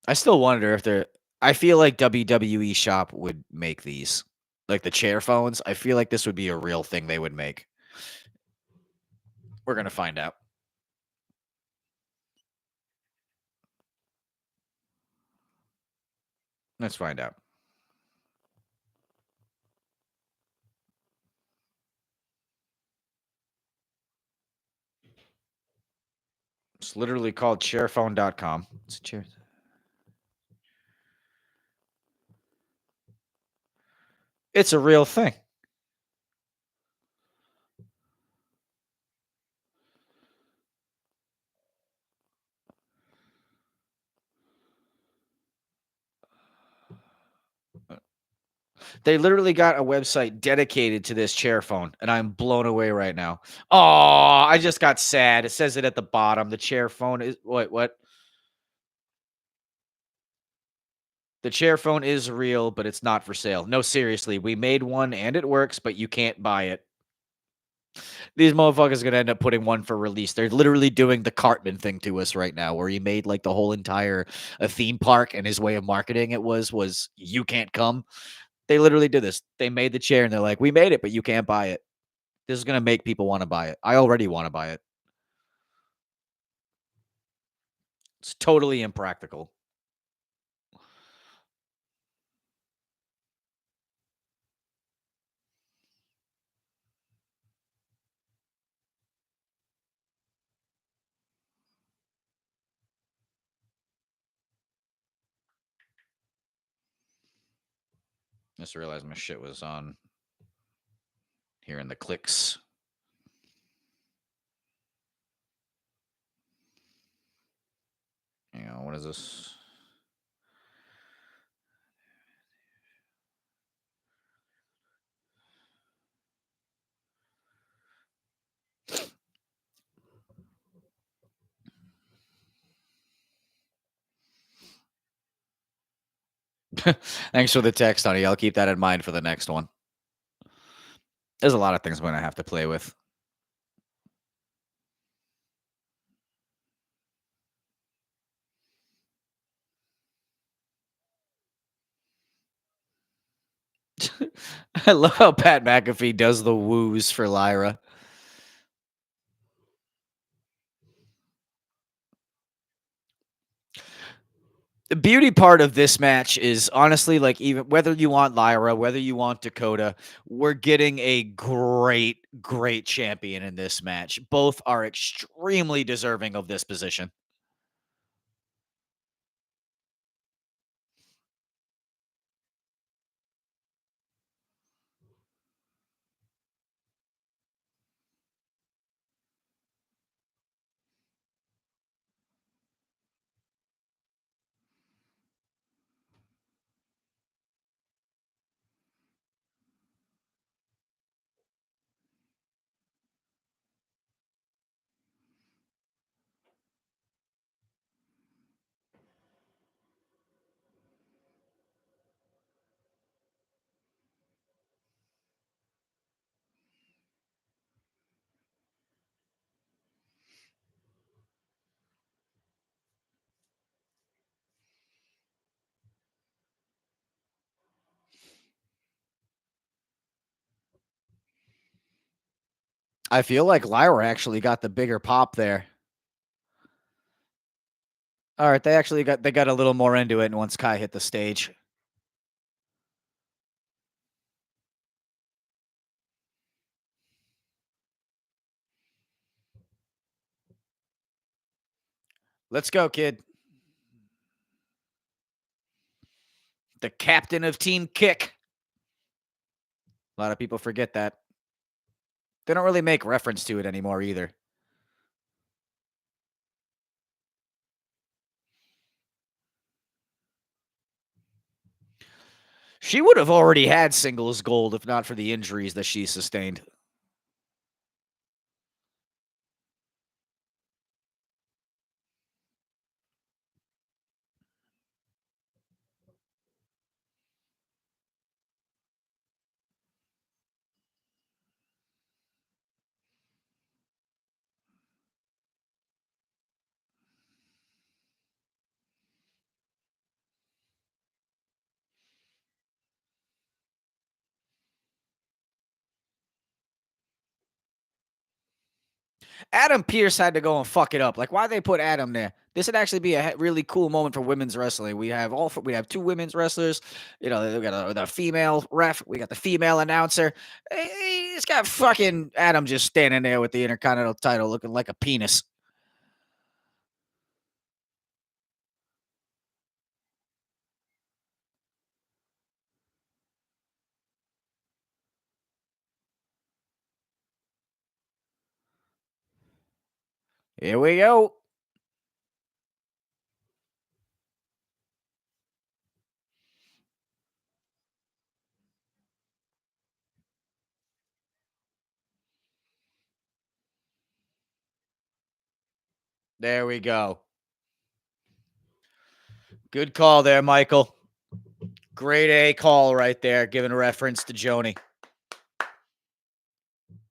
I still wonder if they're. I feel like WWE Shop would make these, like the chair phones. I feel like this would be a real thing they would make. We're gonna find out. Let's find out. It's literally called chairphone.com. It's a chair. It's a real thing. They literally got a website dedicated to this chair phone, and I'm blown away right now. Oh, I just got sad. It says it at the bottom. The chair phone is what? The chair phone is real, but it's not for sale. No, seriously, we made one and it works, but you can't buy it. These motherfuckers are gonna end up putting one for release. They're literally doing the Cartman thing to us right now, where he made like the whole entire a theme park, and his way of marketing it was you can't come. They literally did this. They made the chair, and they're like, "We made it, but you can't buy it." This is gonna make people want to buy it. I already want to buy it. It's totally impractical. Just realized my shit was on here in the clicks. What is this? Thanks for the text, honey. I'll keep that in mind for the next one. There's a lot of things I'm gonna have to play with. I love how Pat McAfee does the woos for Lyra. The beauty part of this match is honestly like even whether you want Lyra, whether you want Dakota, we're getting a great champion in this match. Both are extremely deserving of this position. I feel like Lyra actually got the bigger pop there. All right, they got a little more into it once Kai hit the stage. Let's go, kid. The captain of Team Kick. A lot of people forget that. They don't really make reference to it anymore either. She would have already had singles gold if not for the injuries that she sustained. Adam Pearce had to go and fuck it up. Like, why they put Adam there? This would actually be a really cool moment for women's wrestling. We have two women's wrestlers. We got the female ref. We got the female announcer. He's got fucking Adam just standing there with the Intercontinental title, looking like a penis. Here we go. There we go. Good call there, Michael. Grade A call right there, giving reference to Joni.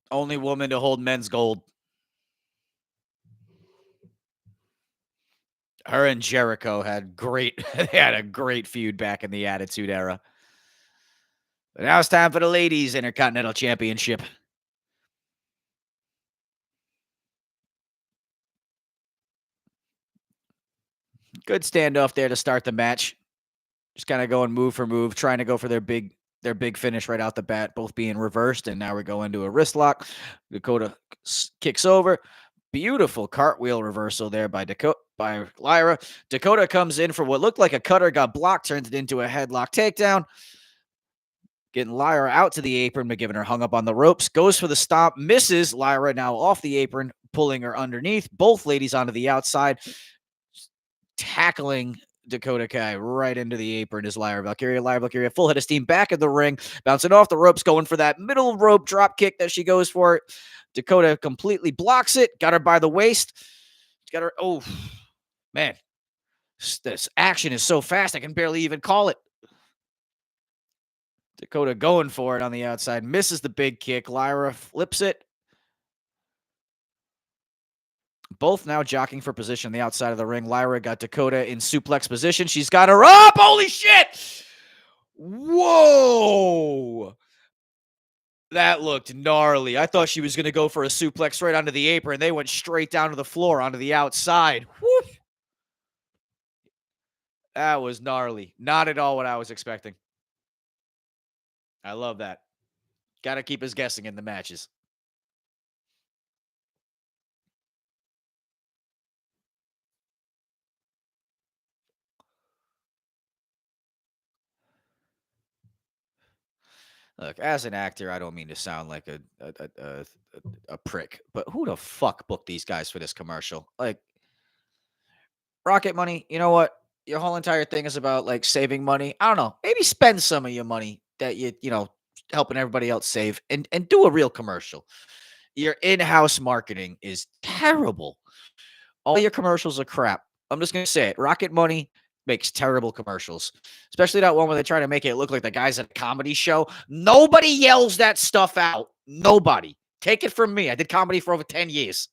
Only woman to hold men's gold. Her and Jericho had they had a great feud back in the Attitude Era. But now it's time for the ladies' Intercontinental Championship. Good standoff there to start the match. Just kind of going move for move, trying to go for their big finish right out the bat, both being reversed. And now we go into a wrist lock. Dakota kicks over. Beautiful cartwheel reversal there by Lyra. Dakota comes in for what looked like a cutter, got blocked, turns it into a headlock takedown. Getting Lyra out to the apron, but giving her hung up on the ropes. Goes for the stomp, misses. Lyra now off the apron, pulling her underneath. Both ladies onto the outside, tackling Dakota Kai right into the apron is Lyra Valkyria. Lyra Valkyria, full head of steam, back in the ring, bouncing off the ropes, going for that middle rope drop kick that she goes for. Dakota completely blocks it, got her by the waist. Got her, oh, man. This action is so fast, I can barely even call it. Dakota going for it on the outside, misses the big kick. Lyra flips it. Both now jockeying for position on the outside of the ring. Lyra got Dakota in suplex position. She's got her up. Holy shit! Whoa! That looked gnarly. I thought she was going to go for a suplex right onto the apron. They went straight down to the floor onto the outside. Woo! That was gnarly. Not at all what I was expecting. I love that. Got to keep us guessing in the matches. Look, as an actor, I don't mean to sound like a prick, but who the fuck booked these guys for this commercial? Like, Rocket Money, you know what? Your whole entire thing is about like saving money. I don't know. Maybe spend some of your money that you helping everybody else save and do a real commercial. Your in-house marketing is terrible. All your commercials are crap. I'm just gonna say it. Rocket Money makes terrible commercials, especially that one where they try to make it look like the guys at a comedy show. Nobody yells that stuff out. Nobody. Take it from me. I did comedy for over 10 years.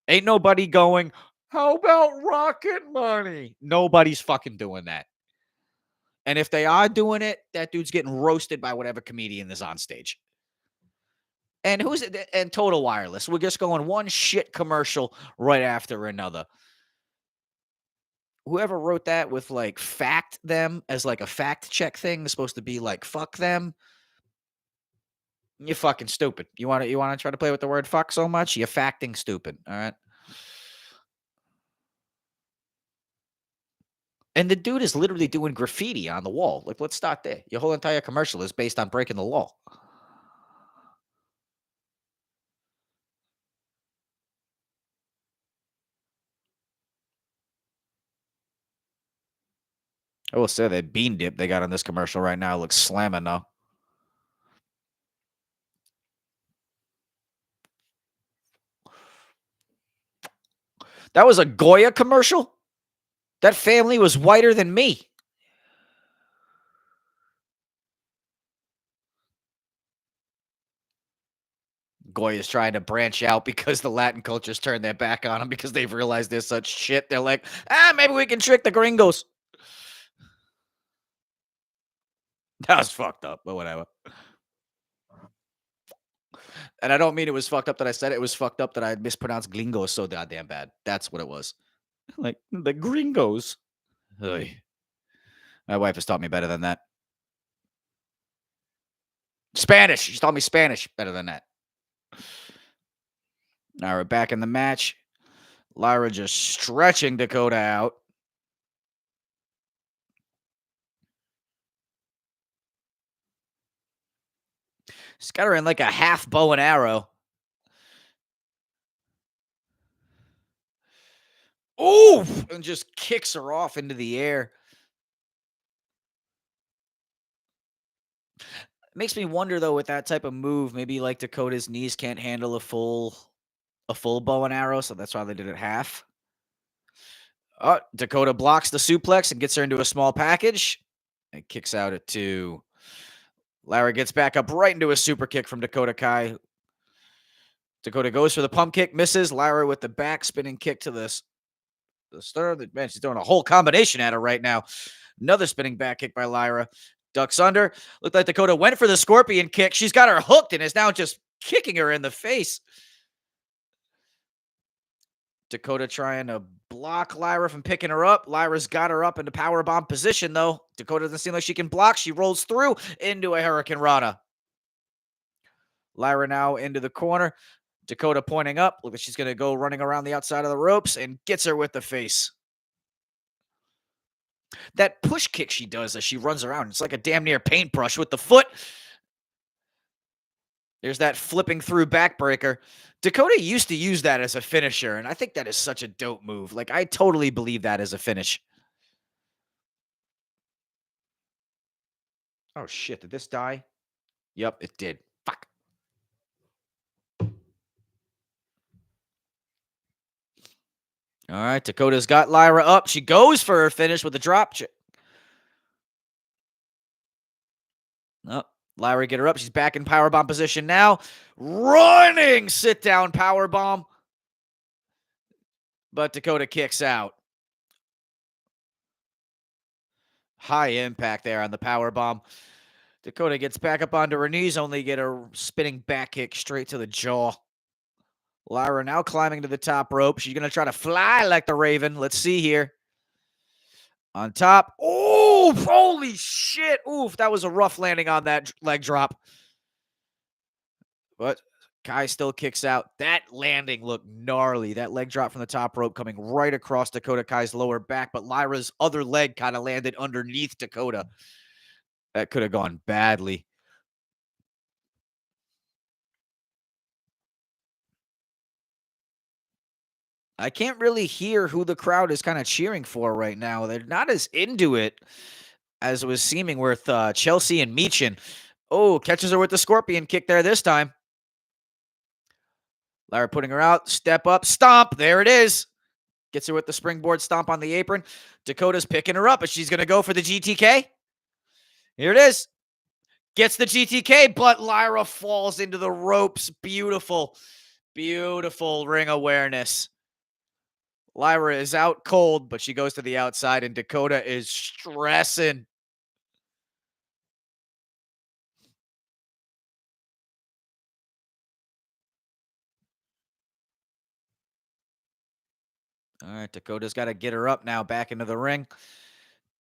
Ain't nobody going, how about Rocket Money? Nobody's fucking doing that. And if they are doing it, that dude's getting roasted by whatever comedian is on stage. And who's it? And Total Wireless. We're just going one shit commercial right after another. Whoever wrote that with like fact them as like a fact check thing is supposed to be like fuck them. You're fucking stupid. You want to try to play with the word fuck so much? You're facting stupid. All right. And the dude is literally doing graffiti on the wall. Like, let's start there. Your whole entire commercial is based on breaking the law. I will say that bean dip they got on this commercial right now looks slamming though. That was a Goya commercial? That family was whiter than me. Goya's trying to branch out because the Latin culture's turned their back on them because they've realized they're such shit. They're like, maybe we can trick the gringos. That was fucked up, but whatever. And I don't mean it was fucked up that I said it. It was fucked up that I mispronounced gringos so goddamn bad. That's what it was. Like, the gringos. Ugh. My wife has taught me better than that. Spanish. She taught me Spanish better than that. Now we're back in the match. Lyra just stretching Dakota out. She's got her in like a half bow and arrow. Oof! And just kicks her off into the air. Makes me wonder though, with that type of move, maybe like Dakota's knees can't handle a full a full bow and arrow, so that's why they did it half. Oh, Dakota blocks the suplex and gets her into a small package and kicks out at 2. Lara gets back up right into a super kick from Dakota Kai. Dakota goes for the pump kick, misses. Lara with the back spinning kick to the sternum. Man, she's doing a whole combination at her right now. Another spinning back kick by Lyra. Ducks under. Looked like Dakota went for the scorpion kick. She's got her hooked and is now just kicking her in the face. Dakota trying to block Lyra from picking her up. Lyra's got her up into powerbomb position, though. Dakota doesn't seem like she can block. She rolls through into a Hurricane Rana. Lyra now into the corner. Dakota pointing up. Look like she's going to go running around the outside of the ropes and gets her with the face. That push kick she does as she runs around, it's like a damn near paintbrush with the foot. There's that flipping through backbreaker. Dakota used to use that as a finisher, and I think that is such a dope move. Like, I totally believe that as a finish. Oh, shit. Did this die? Yep, it did. Fuck. All right, Dakota's got Lyra up. She goes for her finish with a drop. Oh, Lyra get her up. She's back in powerbomb position now. Running sit-down powerbomb. But Dakota kicks out. High impact there on the powerbomb. Dakota gets back up onto her knees, only get a spinning back kick straight to the jaw. Lyra now climbing to the top rope. She's going to try to fly like the Raven. Let's see here. On top. Oh, holy shit. Oof, that was a rough landing on that leg drop. But Kai still kicks out. That landing looked gnarly. That leg drop from the top rope coming right across Dakota Kai's lower back, but Lyra's other leg kind of landed underneath Dakota. That could have gone badly. I can't really hear who the crowd is kind of cheering for right now. They're not as into it as it was seeming with Chelsea and Meechin. Oh, catches her with the scorpion kick there this time. Lyra putting her out. Step up. Stomp. There it is. Gets her with the springboard stomp on the apron. Dakota's picking her up, but she's going to go for the GTK. Here it is. Gets the GTK, but Lyra falls into the ropes. Beautiful. Beautiful ring awareness. Lyra is out cold, but she goes to the outside, and Dakota is stressing. All right, Dakota's got to get her up now back into the ring.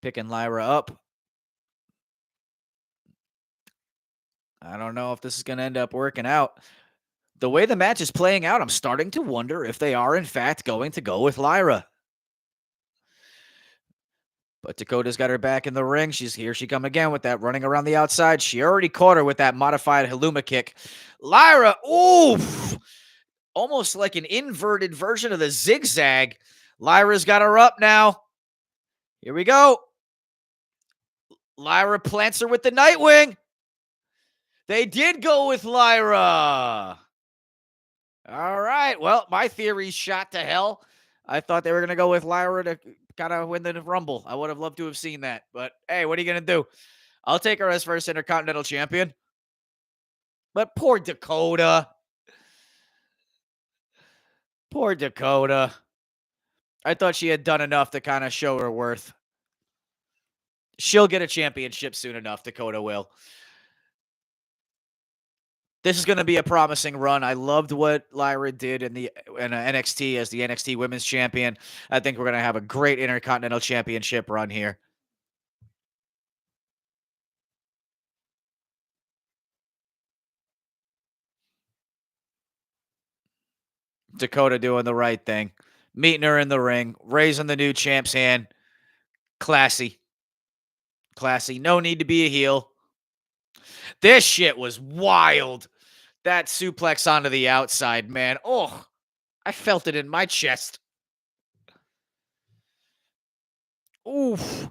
Picking Lyra up. I don't know if this is going to end up working out. The way the match is playing out, I'm starting to wonder if they are, in fact, going to go with Lyra. But Dakota's got her back in the ring. Here she come again with that running around the outside. She already caught her with that modified Haluma kick. Lyra, oof! Almost like an inverted version of the zigzag. Lyra's got her up now. Here we go. Lyra plants her with the Nightwing. They did go with Lyra. All right. Well, my theory's shot to hell. I thought they were going to go with Lyra to kind of win the Rumble. I would have loved to have seen that. But, hey, what are you going to do? I'll take her as first Intercontinental Champion. But poor Dakota. Poor Dakota. I thought she had done enough to kind of show her worth. She'll get a championship soon enough, Dakota will. This is going to be a promising run. I loved what Lyra did in NXT as the NXT Women's Champion. I think we're going to have a great Intercontinental Championship run here. Dakota doing the right thing. Meeting her in the ring. Raising the new champ's hand. Classy. Classy. No need to be a heel. This shit was wild. That suplex onto the outside, man. Oh, I felt it in my chest. Oof.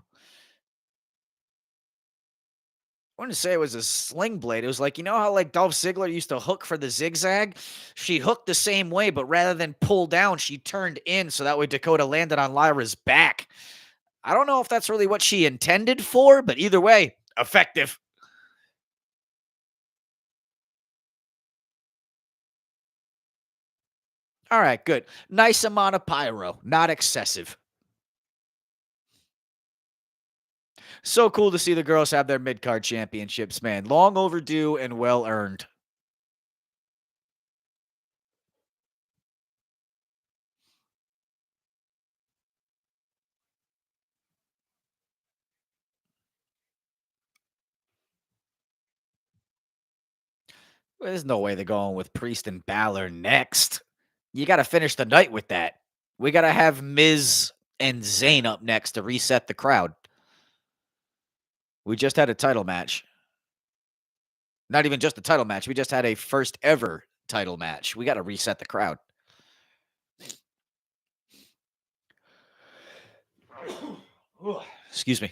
wouldn't say it was a sling blade. It was like, you know how like Dolph Ziggler used to hook for the zigzag? She hooked the same way, but rather than pull down, she turned in so that way Dakota landed on Lyra's back. I don't know if that's really what she intended for, but either way, effective. All right, good. Nice amount of pyro, not excessive. So cool to see the girls have their mid card championships, man. Long overdue and well earned. There's no way they're going with Priest and Balor next. You got to finish the night with that. We got to have Miz and Zayn up next to reset the crowd. We just had a title match. Not even just a title match. We just had a first ever title match. We got to reset the crowd. Excuse me.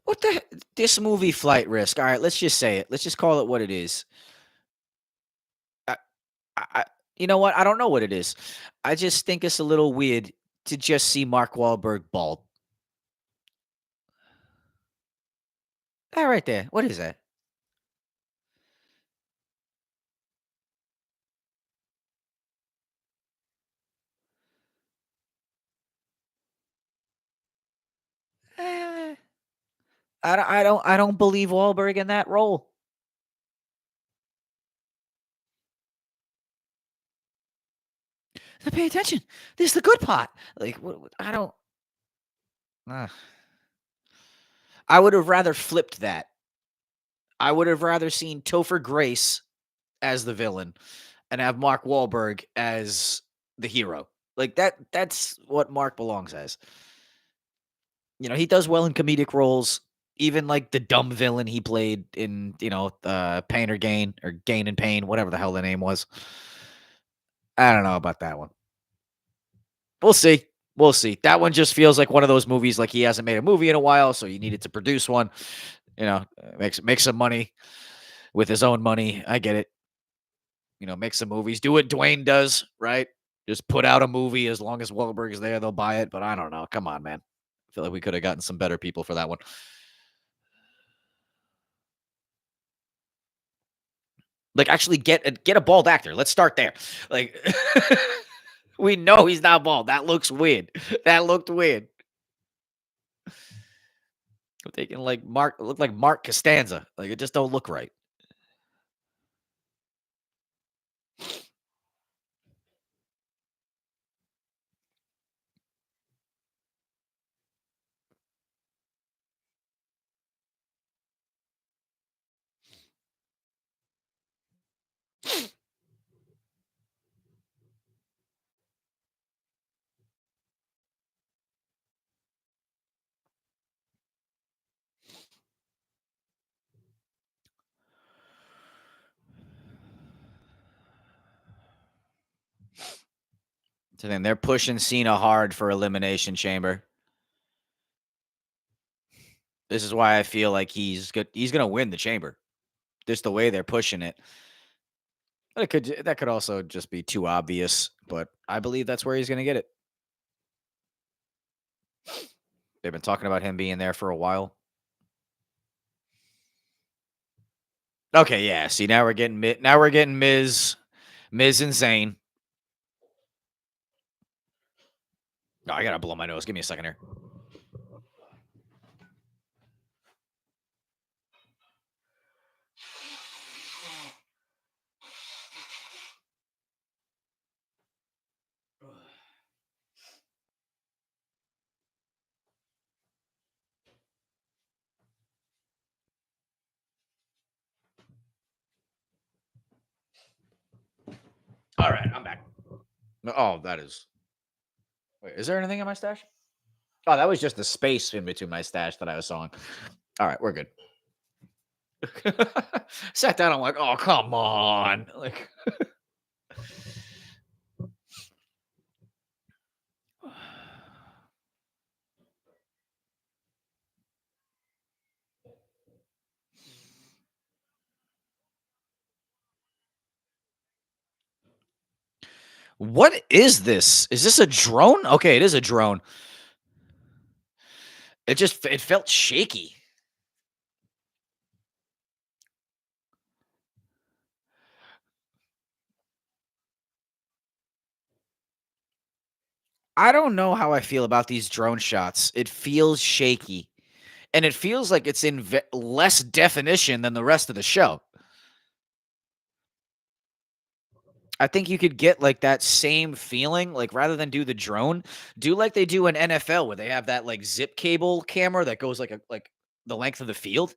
What the this movie Flight Risk. All right, let's just say it. Let's just call it what it is. I, I you know what? I don't know what it is. I just think it's a little weird to just see Mark Wahlberg bald. That right there. What is that? Eh, I don't believe Wahlberg in that role. So pay attention. This is the good part. Like I don't. Uh, I would have rather flipped that. I would have rather seen Topher Grace as the villain and have Mark Wahlberg as the hero. Like that's what Mark belongs as. He does well in comedic roles. Even like the dumb villain he played in, Pain or Gain or Gain and Pain, whatever the hell the name was. I don't know about that one. We'll see. We'll see. That one just feels like one of those movies like he hasn't made a movie in a while, so you needed to produce one. Make some money with his own money. I get it. Make some movies. Do what Dwayne does, right? Just put out a movie as long as Wahlberg is there, they'll buy it. But I don't know. Come on, man. I feel like we could have gotten some better people for that one. Like, actually get a bald actor. Let's start there. Like, we know he's not bald. That looks weird. That looked weird. I'm taking like look like Mark Costanza. Like, it just don't look right. So then they're pushing Cena hard for Elimination Chamber. This is why I feel like he's good. He's gonna win the chamber. Just the way they're pushing it. That could also just be too obvious, but I believe that's where he's gonna get it. They've been talking about him being there for a while. Okay, yeah. See, now we're getting Miz and Zayn. No, I gotta blow my nose. Give me a second here. All right, I'm back. Oh, that is. Wait, is there anything in my stash? Oh, that was just the space in between my stash that I was sawing. All right, we're good. Sat down. I'm like, oh, come on. Like, what is this? Is this a drone? Okay, it is a drone. It felt shaky. I don't know how I feel about these drone shots. It feels shaky, and it feels like it's in less definition than the rest of the show. I think you could get like that same feeling, like rather than do the drone, do like they do in NFL where they have that like zip cable camera that goes like the length of the field.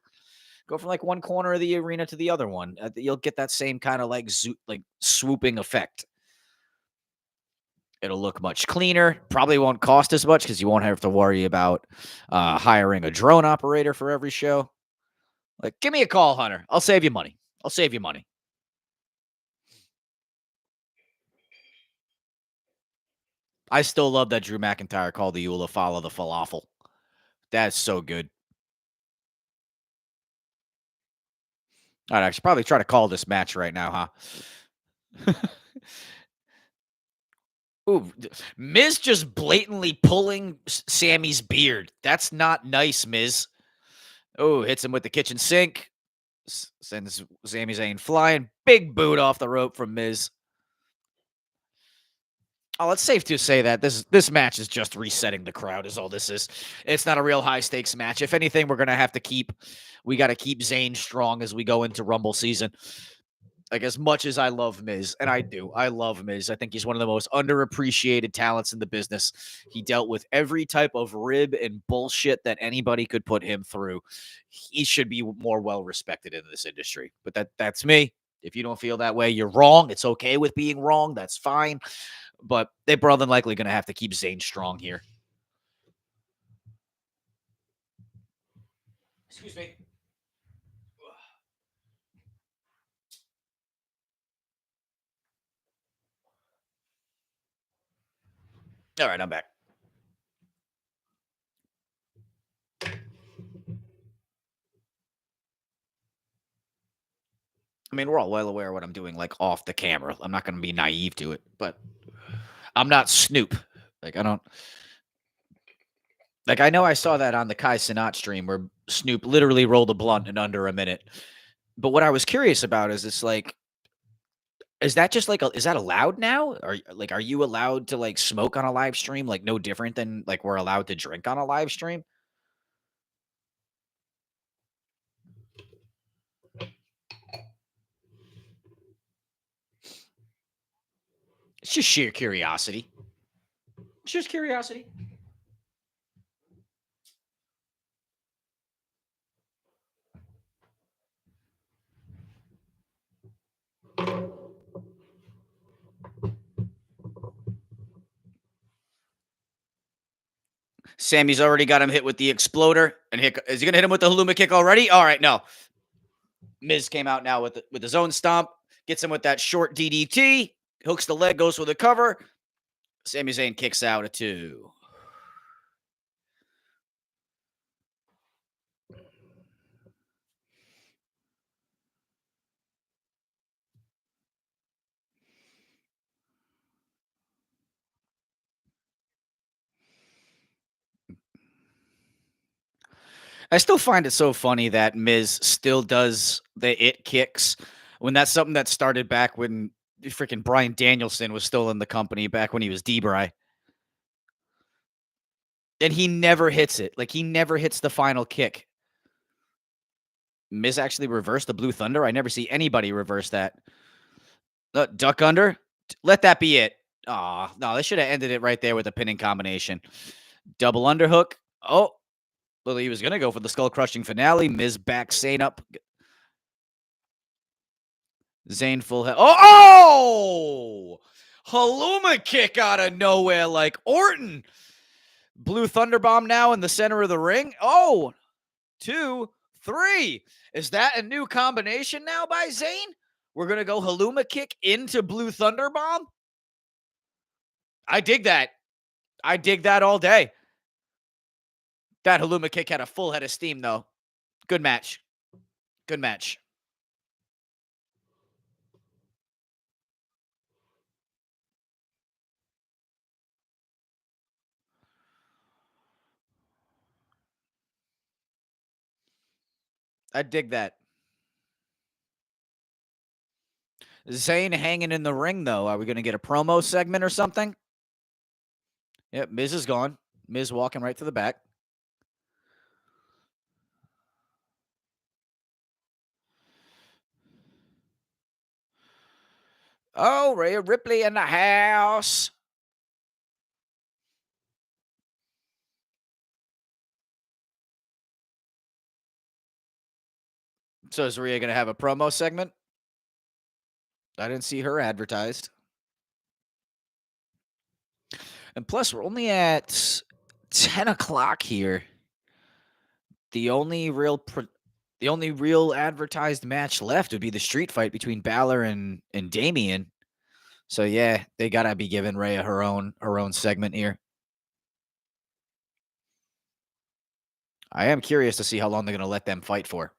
Go from like one corner of the arena to the other one. You'll get that same kind of like like swooping effect. It'll look much cleaner. Probably won't cost as much because you won't have to worry about hiring a drone operator for every show. Like, give me a call, Hunter. I'll save you money. I'll save you money. I still love that Drew McIntyre called the Eula follow the falafel. That's so good. All right, I should probably try to call this match right now, huh? Ooh, Miz just blatantly pulling Sammy's beard. That's not nice, Miz. Oh, hits him with the kitchen sink. Sends Sami Zayn flying. Big boot off the rope from Miz. Oh, it's safe to say that this match is just resetting the crowd. Is all this is. It's not a real high stakes match. If anything, we're gonna have to keep. We got to keep Zayn strong as we go into Rumble season. Like, as much as I love Miz, and I love Miz. I think he's one of the most underappreciated talents in the business. He dealt with every type of rib and bullshit that anybody could put him through. He should be more well respected in this industry. But that's me. If you don't feel that way, you're wrong. It's okay with being wrong. That's fine. But they're more than likely going to have to keep Zayn strong here. Excuse me. All right, I'm back. I mean, we're all well aware of what I'm doing, like, off the camera. I'm not going to be naive to it, but I'm not Snoop. Like, I don't. Like, I know I saw that on the Kai Cenat stream where Snoop literally rolled a blunt in under a minute. But what I was curious about is it's like, is that just like, is that allowed now? Are you allowed to like smoke on a live stream? Like, no different than like we're allowed to drink on a live stream? It's just sheer curiosity. It's just curiosity. Sammy's already got him hit with the exploder. And is he going to hit him with the Haluma kick already? All right, no. Miz came out now with his own stomp. Gets him with that short DDT. Hooks the leg, goes for the cover. Sami Zayn kicks out at 2. I still find it so funny that Miz still does the it kicks when that's something that started back when freaking Bryan Danielson was still in the company back when he was D-Bry. And he never hits it. Like, he never hits the final kick. Miz actually reversed the Blue Thunder. I never see anybody reverse that. Duck under? Let that be it. Aw, no, they should have ended it right there with a pinning combination. Double underhook. Oh, well, he was going to go for the skull-crushing finale. Miz backs Zayn up. Zayn full head. Oh! Haluma kick out of nowhere like Orton. Blue Thunderbomb now in the center of the ring. Oh, 2, 3. Is that a new combination now by Zayn? We're going to go Haluma kick into Blue Thunderbomb? I dig that. I dig that all day. That Haluma kick had a full head of steam, though. Good match. Good match. I dig that. Zayn hanging in the ring, though. Are we going to get a promo segment or something? Yep, Miz is gone. Miz walking right to the back. Oh, Rhea Ripley in the house. So is Rhea going to have a promo segment? I didn't see her advertised. And plus, we're only at 10 o'clock here. The only real advertised match left would be the street fight between Balor and Damian. So yeah, they gotta be giving Rhea her own segment here. I am curious to see how long they're gonna let them fight for.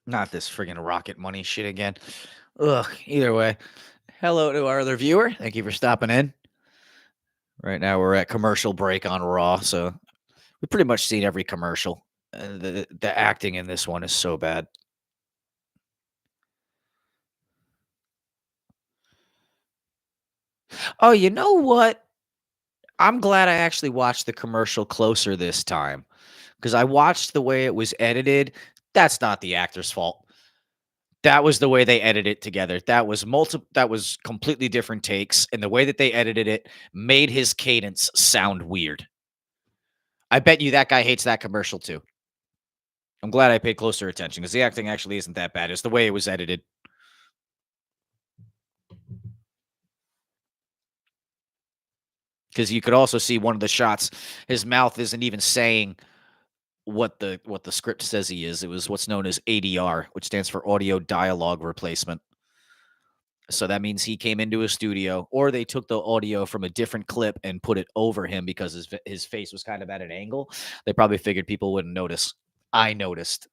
Not this friggin' Rocket Money shit again. Ugh. Either way, hello to our other viewer. Thank you for stopping in. Right now we're at commercial break on Raw, so we've pretty much seen every commercial. The acting in this one is so bad. Oh, you know what? I'm glad I actually watched the commercial closer this time because I watched the way it was edited. That's not the actor's fault. That was the way they edited it together. That was completely different takes, and the way that they edited it made his cadence sound weird. I bet you that guy hates that commercial too. I'm glad I paid closer attention because the acting actually isn't that bad. It's the way it was edited. Because you could also see one of the shots, his mouth isn't even saying what the script says he is. It was what's known as ADR, which stands for audio dialogue replacement. So that means he came into a studio, or they took the audio from a different clip and put it over him because his face was kind of at an angle. They probably figured people wouldn't notice. I noticed.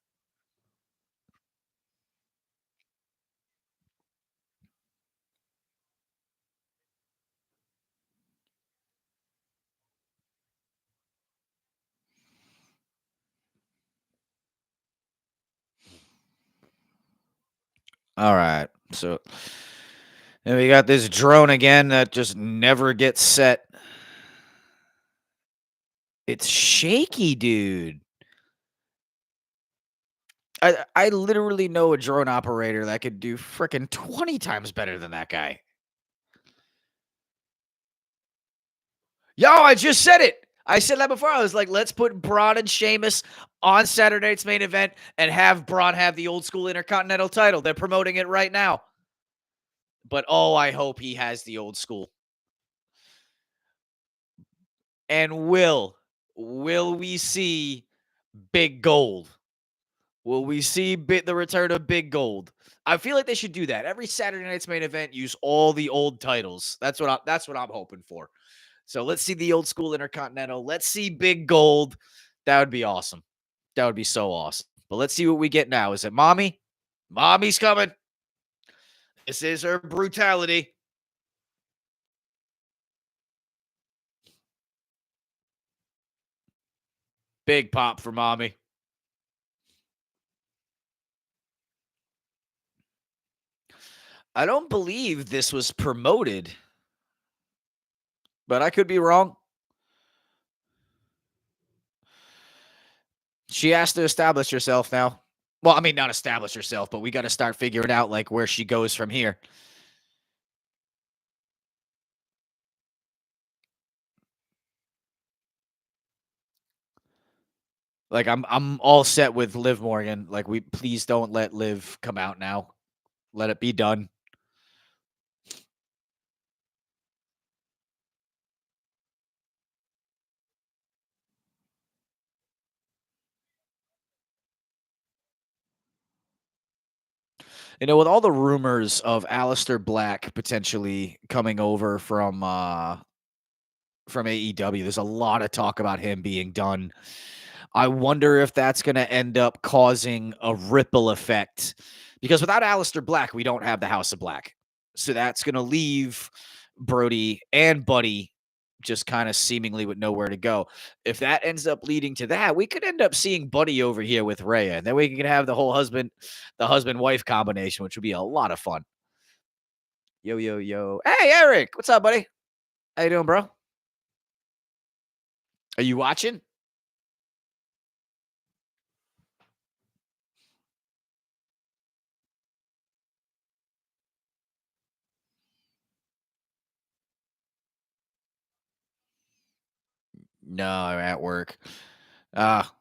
All right. So and we got this drone again that just never gets set. It's shaky, dude. I literally know a drone operator that could do freaking 20 times better than that guy. Yo, I just said it. I said that before. I was like, let's put Braun and Sheamus on Saturday night's main event and have Braun have the old school Intercontinental title. They're promoting it right now. But oh, I hope he has the old school. And will we see Big Gold? Will we see the return of Big Gold? I feel like they should do that. Every Saturday night's main event, use all the old titles. That's what I'm hoping for. So let's see the old school Intercontinental. Let's see Big Gold. That would be awesome. That would be so awesome. But let's see what we get now. Is it Mommy? Mommy's coming. This is her brutality. Big pop for Mommy. I don't believe this was promoted, but I could be wrong. She has to establish herself now. Well, I mean, not establish herself, but we got to start figuring out like where she goes from here. Like I'm all set with Liv Morgan. Like we please don't let Liv come out now. Let it be done. With all the rumors of Aleister Black potentially coming over from AEW, there's a lot of talk about him being done. I wonder if that's going to end up causing a ripple effect because without Aleister Black, we don't have the House of Black. So that's going to leave Brody and Buddy just kind of seemingly with nowhere to go. If that ends up leading to that, we could end up seeing Buddy over here with Rhea, and then we can have the whole husband wife combination, which would be a lot of fun. Yo, yo, yo. Hey, Eric. What's up, buddy? How you doing, bro? Are you watching? No, I'm at work. Ah,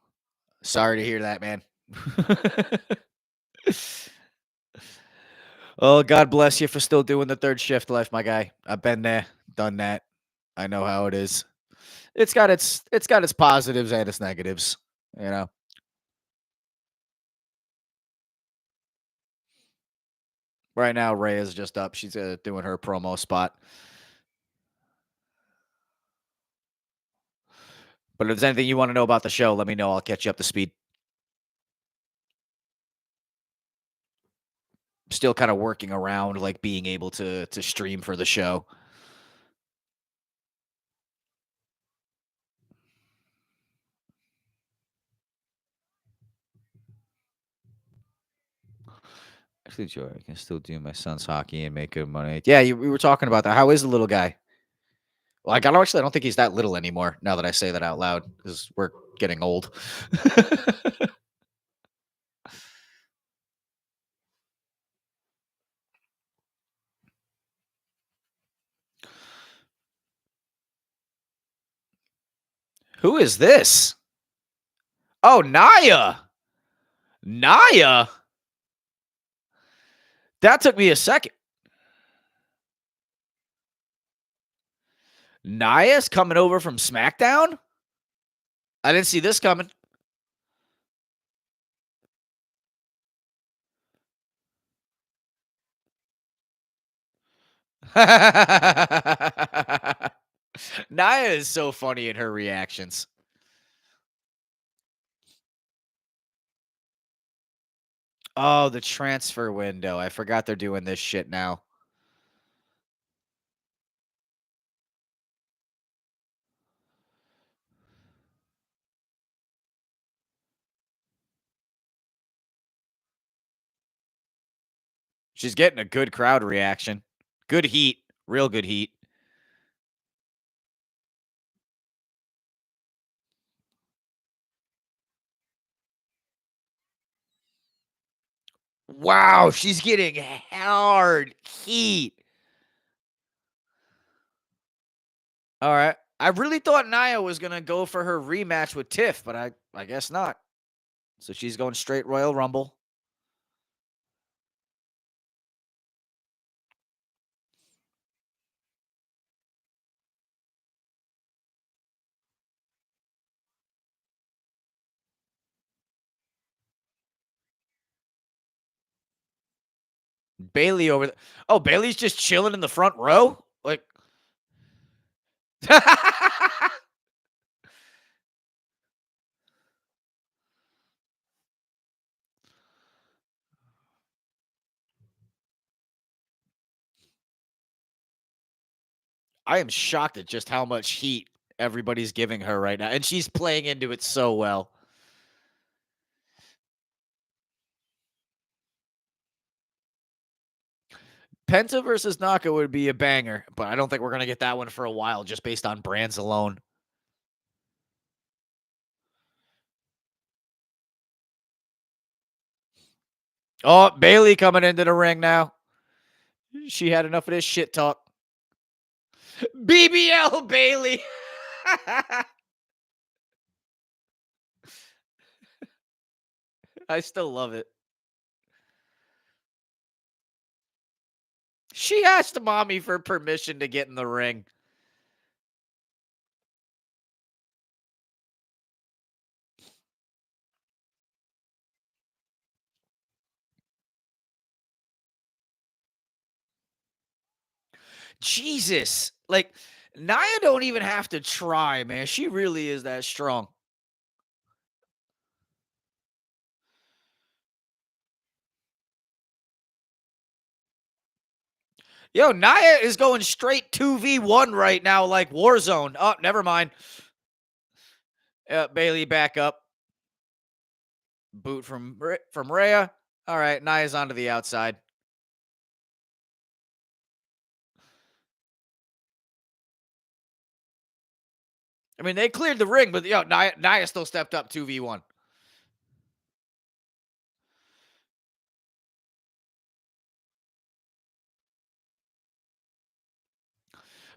sorry to hear that, man. Oh, God bless you for still doing the third shift life, my guy. I've been there, done that. I know how it is. It's got its positives and its negatives, you know. Right now, Ray is just up. She's doing her promo spot. But if there's anything you want to know about the show, let me know. I'll catch you up to speed. Still kind of working around like being able to stream for the show. Actually, Joe, I can still do my son's hockey and make good money. Yeah, we were talking about that. How is the little guy? Like, I don't think he's that little anymore. Now that I say that out loud, because we're getting old. Who is this? Oh, Naya. Naya. That took me a second. Naya's coming over from SmackDown. I didn't see this coming. Naya is so funny in her reactions. Oh, the transfer window. I forgot they're doing this shit now. She's getting a good crowd reaction. Good heat. Real good heat. Wow, she's getting hard heat. All right. I really thought Nia was gonna go for her rematch with Tiff, but I guess not. So she's going straight Royal Rumble. Bailey over. Oh, Bailey's just chilling in the front row. Like, I am shocked at just how much heat everybody's giving her right now, and she's playing into it so well. Penta versus Naka would be a banger, but I don't think we're gonna get that one for a while just based on brands alone. Oh, Bailey coming into the ring now. She had enough of this shit talk. BBL Bailey. I still love it. She asked mommy for permission to get in the ring. Jesus. Like, Nia don't even have to try, man. She really is that strong. Yo, Nia is going straight 2v1 right now, like Warzone. Oh, never mind. Bailey back up. Boot from Rhea. All right, Nia's onto the outside. I mean, they cleared the ring, but yo, Nia still stepped up 2v1.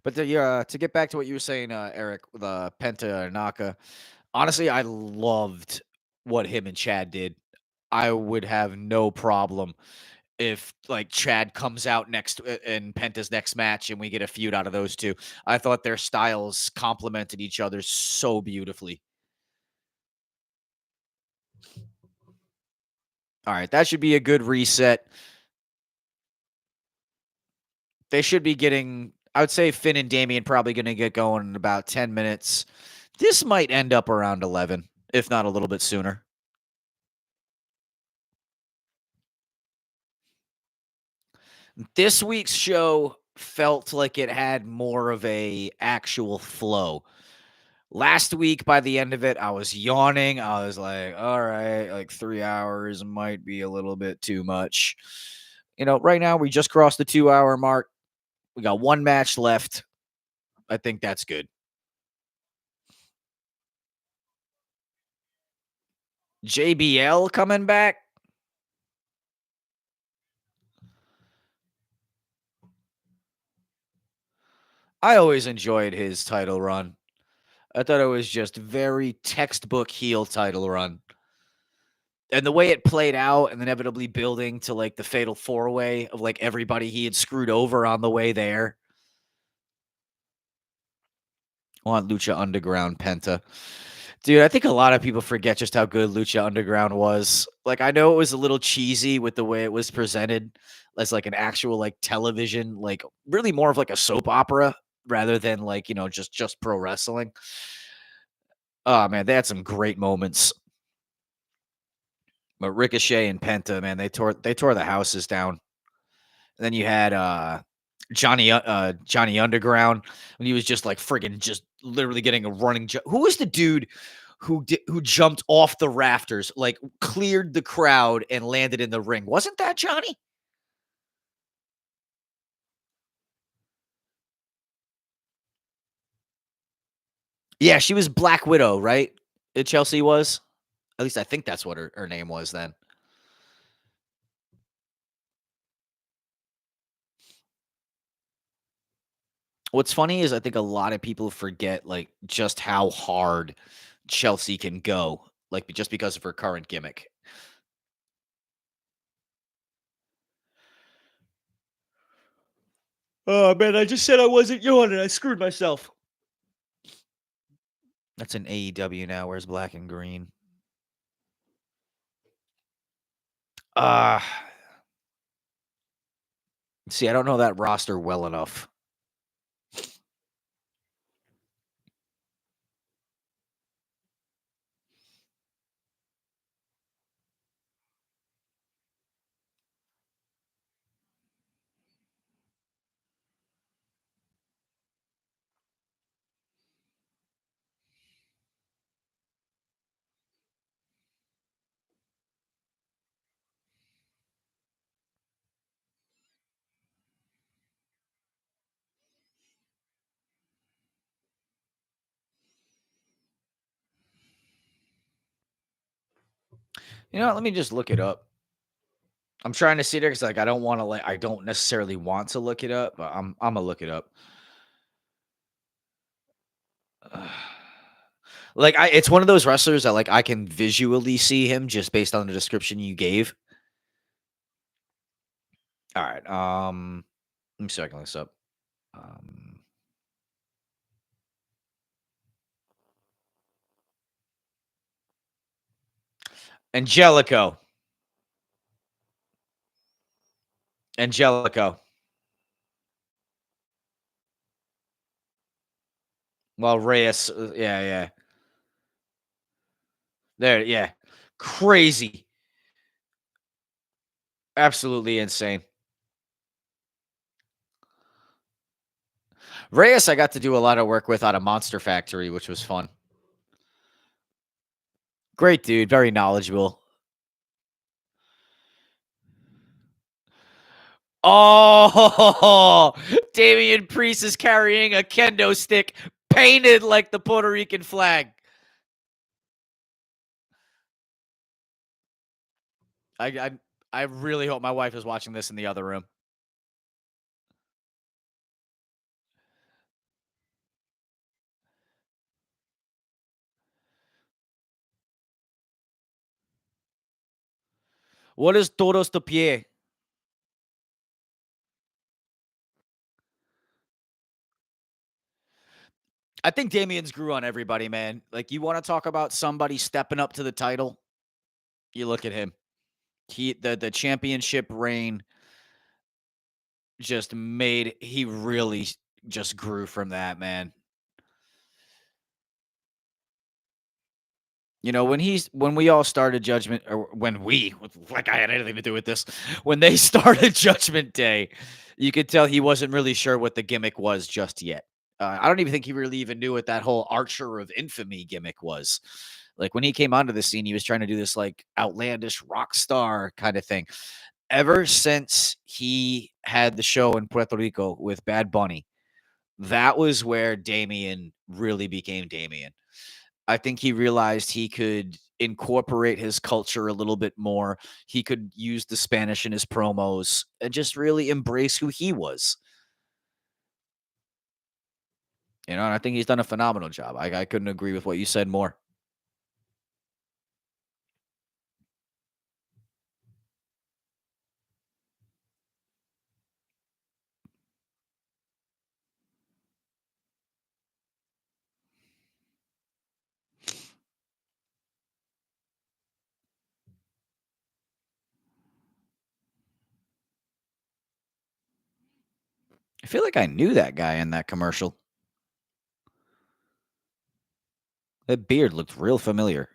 But to get back to what you were saying, Eric, the Penta Naka, honestly, I loved what him and Chad did. I would have no problem if like Chad comes out next in Penta's next match and we get a feud out of those two. I thought their styles complemented each other so beautifully. All right, that should be a good reset. They should be getting, I would say Finn and Damien probably going to get going in about 10 minutes. This might end up around 11, if not a little bit sooner. This week's show felt like it had more of a actual flow. Last week, by the end of it, I was yawning. I was like, all right, like 3 hours might be a little bit too much. Right now we just crossed the 2 hour mark. We got one match left. I think that's good. JBL coming back. I always enjoyed his title run. I thought it was just very textbook heel title run. And the way it played out and inevitably building to like the fatal four way of like everybody he had screwed over on the way there. I want Lucha Underground Penta. Dude, I think a lot of people forget just how good Lucha Underground was. Like, I know it was a little cheesy with the way it was presented as like an actual like television, like really more of like a soap opera rather than like, just pro wrestling. Oh man, they had some great moments. But Ricochet and Penta, man, they tore the houses down. And then you had Johnny Underground when he was just like friggin' just literally getting a running who was the dude who jumped off the rafters, like cleared the crowd and landed in the ring? Wasn't that Johnny? Yeah, she was Black Widow, right? Chelsea was. At least I think that's what her name was then. What's funny is I think a lot of people forget like just how hard Chelsea can go, like just because of her current gimmick. Oh man, I just said I wasn't yawning. I screwed myself. That's an AEW now. Where's black and green? Uh see, I don't know that roster well enough. You know what? Let me just look it up. I'm trying to see there because like I don't want to like I don't necessarily want to look it up, but I'm gonna look it up. Like it's one of those wrestlers that like I can visually see him just based on the description you gave. All right. Let me see if I can look this up. Um, Angelico. Angelico. Well, Reyes. Yeah, yeah. There, yeah. Crazy. Absolutely insane. Reyes, I got to do a lot of work with out of Monster Factory, which was fun. Great dude, very knowledgeable. Oh, Damian Priest is carrying a kendo stick painted like the Puerto Rican flag. I I, I really hope my wife is watching this in the other room. What is todos de pie? I think Damian's grew on everybody, man. Like you want to talk about somebody stepping up to the title, you look at him. The championship reign just made he really just grew from that, man. You know, when we all started Judgment, or when we like I had anything to do with this, when they started Judgment Day, you could tell he wasn't really sure what the gimmick was just yet. I don't even think he really even knew what that whole Archer of Infamy gimmick was. Like when he came onto the scene, he was trying to do this like outlandish rock star kind of thing. Ever since he had the show in Puerto Rico with Bad Bunny, that was where Damien really became Damien. I think he realized he could incorporate his culture a little bit more. He could use the Spanish in his promos and just really embrace who he was. You know, and I think he's done a phenomenal job. I couldn't agree with what you said more. I feel like I knew that guy in that commercial. That beard looked real familiar.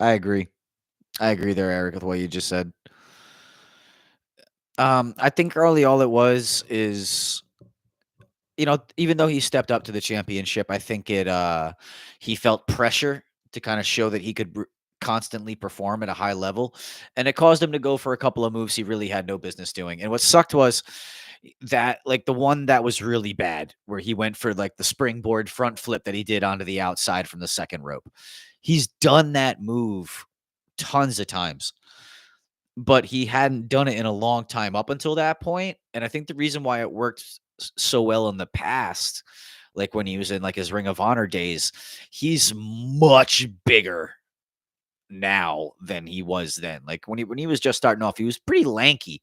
I agree. I agree there, Eric, with what you just said. I think early all it was is you know, even though he stepped up to the championship, I think he felt pressure to kind of show that he could constantly perform at a high level, and it caused him to go for a couple of moves he really had no business doing. And what sucked was that like the one that was really bad, where he went for like the springboard front flip that he did onto the outside from the second rope. He's done that move tons of times, but he hadn't done it in a long time up until that point. And I think the reason why it worked so well in the past, like when he was in like his Ring of Honor days, he's much bigger now than he was then. Like when he was just starting off, he was pretty lanky.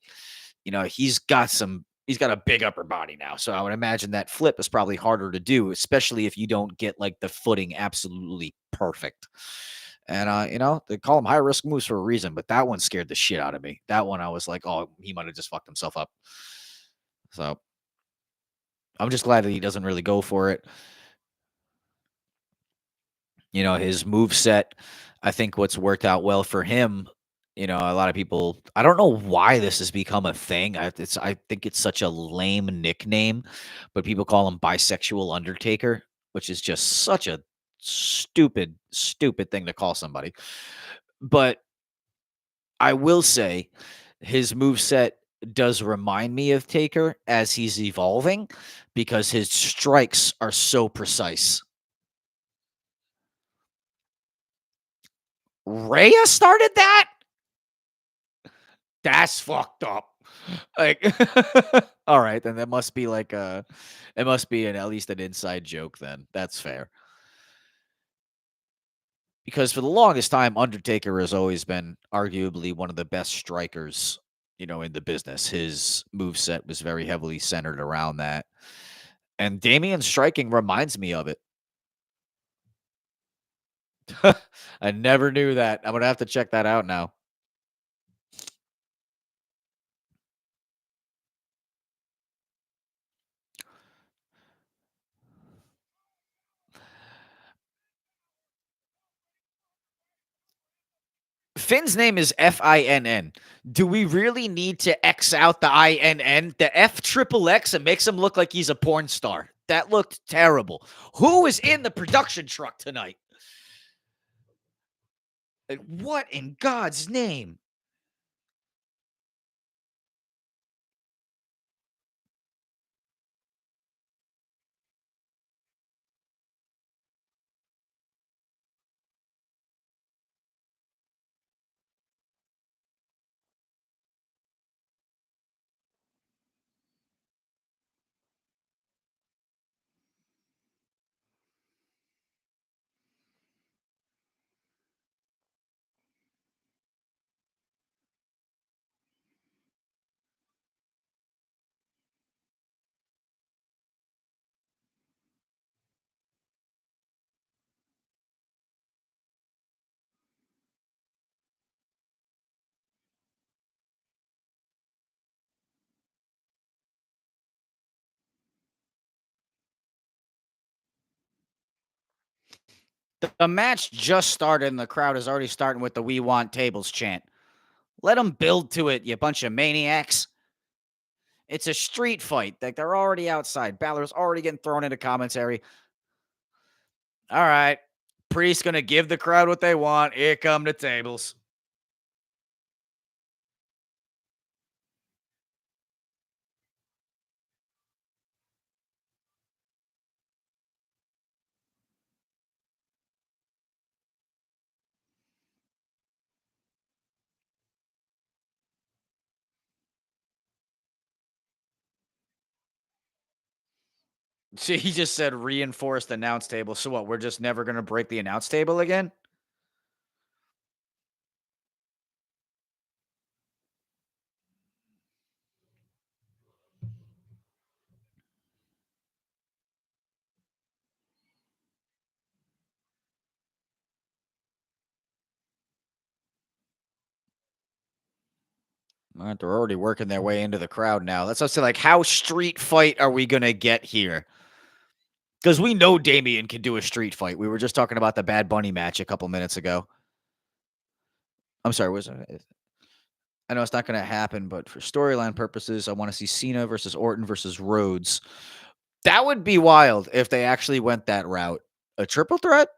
You know, he's got a big upper body now. So I would imagine that flip is probably harder to do, especially if you don't get like the footing absolutely perfect. And you know, they call them high risk moves for a reason, but that one scared the shit out of me. That one I was like, oh, he might have just fucked himself up. So I'm just glad that he doesn't really go for it. His move set, I think what's worked out well for him, a lot of people, I don't know why this has become a thing. I think it's such a lame nickname, but people call him bisexual Undertaker, which is just such a stupid, stupid thing to call somebody. But I will say his move set does remind me of Taker as he's evolving because his strikes are so precise. Rhea started that? That's fucked up. Like, all right, then that must be like it must be at least an inside joke then. That's fair. Because for the longest time, Undertaker has always been arguably one of the best strikers, in the business. His move set was very heavily centered around that. And Damien's striking reminds me of it. I never knew that. I'm gonna have to check that out now. Finn's name is Finn. Do we really need to X out the INN? The F triple X, it makes him look like he's a porn star. That looked terrible. Who is in the production truck tonight? What in God's name? The match just started and the crowd is already starting with the "We want tables" chant. Let them build to it, you bunch of maniacs. It's a street fight. Like they're already outside. Balor's already getting thrown into commentary. All right. Priest gonna give the crowd what they want. Here come the tables. See, he just said reinforced announce table. So what? We're just never gonna break the announce table again? All right, they're already working their way into the crowd now. Let's say, like, how street fight are we gonna get here? Because we know Damien can do a street fight. We were just talking about the Bad Bunny match a couple minutes ago. I'm sorry, was it? I know it's not going to happen, but for storyline purposes, I want to see Cena versus Orton versus Rhodes. That would be wild if they actually went that route. A triple threat?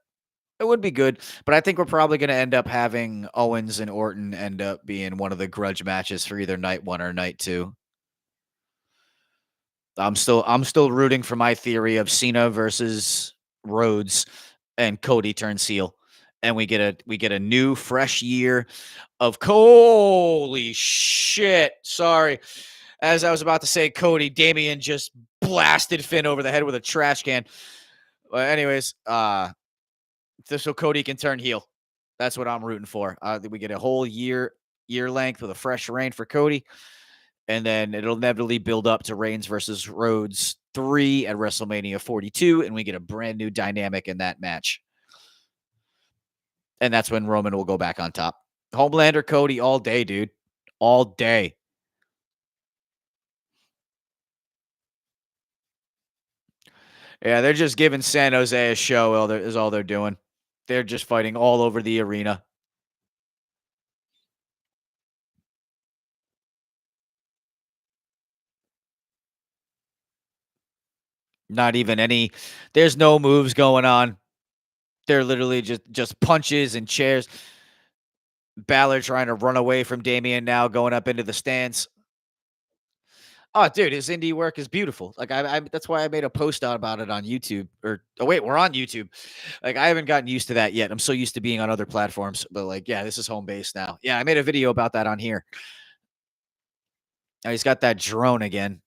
It would be good, but I think we're probably going to end up having Owens and Orton end up being one of the grudge matches for either night one or night two. I'm still rooting for my theory of Cena versus Rhodes and Cody turns heel. And we get a new fresh year of holy shit. Sorry. As I was about to say, Cody, Damien just blasted Finn over the head with a trash can. But anyways, so Cody can turn heel. That's what I'm rooting for. We get a whole year length with a fresh reign for Cody, and then it'll inevitably build up to Reigns versus Rhodes 3 at WrestleMania 42, and we get a brand new dynamic in that match. And that's when Roman will go back on top. Homelander Cody all day, dude. All day. Yeah, they're just giving San Jose a show. Is all they're doing. They're just fighting all over the arena. Not even any there's no moves going on. They're literally just punches and chairs. Balor trying to run away from Damian now, going up into the stands. Oh, dude, his indie work is beautiful. Like I that's why I made a post out about it on YouTube. Or oh wait, we're on YouTube. Like I haven't gotten used to that yet. I'm so used to being on other platforms, but like yeah, this is home base now. Yeah, I made a video about that on here. Now he's got that drone again.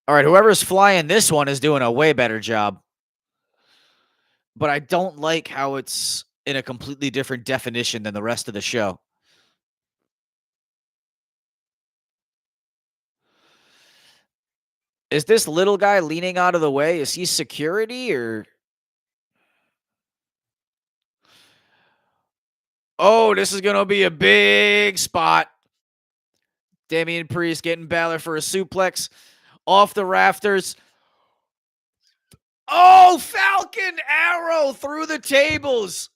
All right, whoever's flying this one is doing a way better job. But I don't like how it's in a completely different definition than the rest of the show. Is this little guy leaning out of the way? Is he security or oh, this is gonna be a big spot. Damian Priest getting Balor for a suplex off the rafters. Oh, Falcon Arrow through the tables.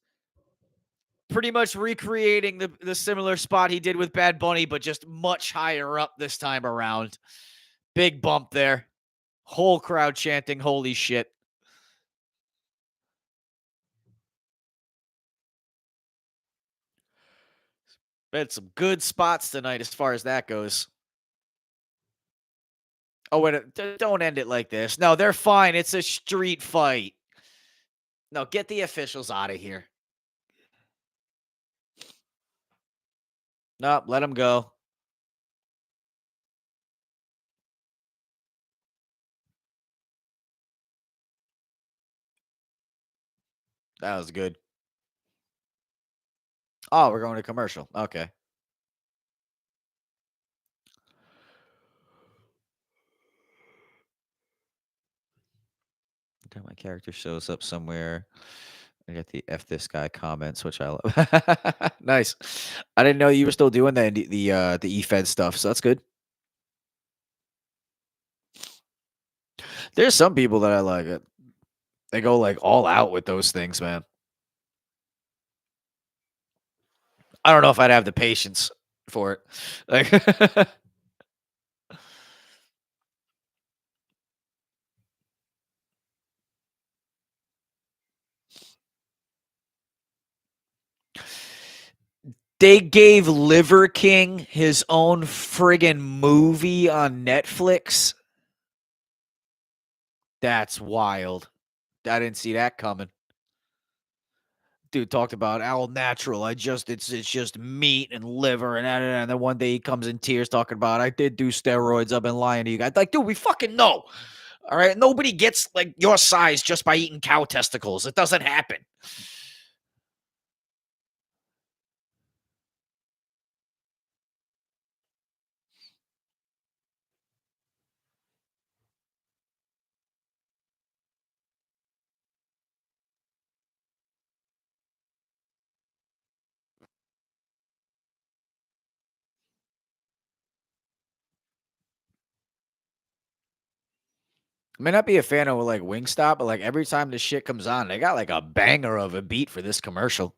Pretty much recreating the similar spot he did with Bad Bunny, but just much higher up this time around. Big bump there. Whole crowd chanting, holy shit. Had some good spots tonight as far as that goes. Oh, wait, don't end it like this. No, they're fine. It's a street fight. No, get the officials out of here. No, let them go. That was good. Oh, we're going to commercial. Okay. Okay, my character shows up somewhere. I get the F this guy comments, which I love. Nice. I didn't know you were still doing the eFed stuff, so that's good. There's some people that I like it. They go like all out with those things, man. I don't know if I'd have the patience for it. Like they gave Liver King his own friggin' movie on Netflix. That's wild. I didn't see that coming. Dude talked about all natural. It's just meat and liver and then one day he comes in tears talking about I did do steroids. I've been lying to you guys. Like, dude, we fucking know. All right. Nobody gets like your size just by eating cow testicles. It doesn't happen. I may not be a fan of like Wingstop, but like every time this shit comes on, they got like a banger of a beat for this commercial.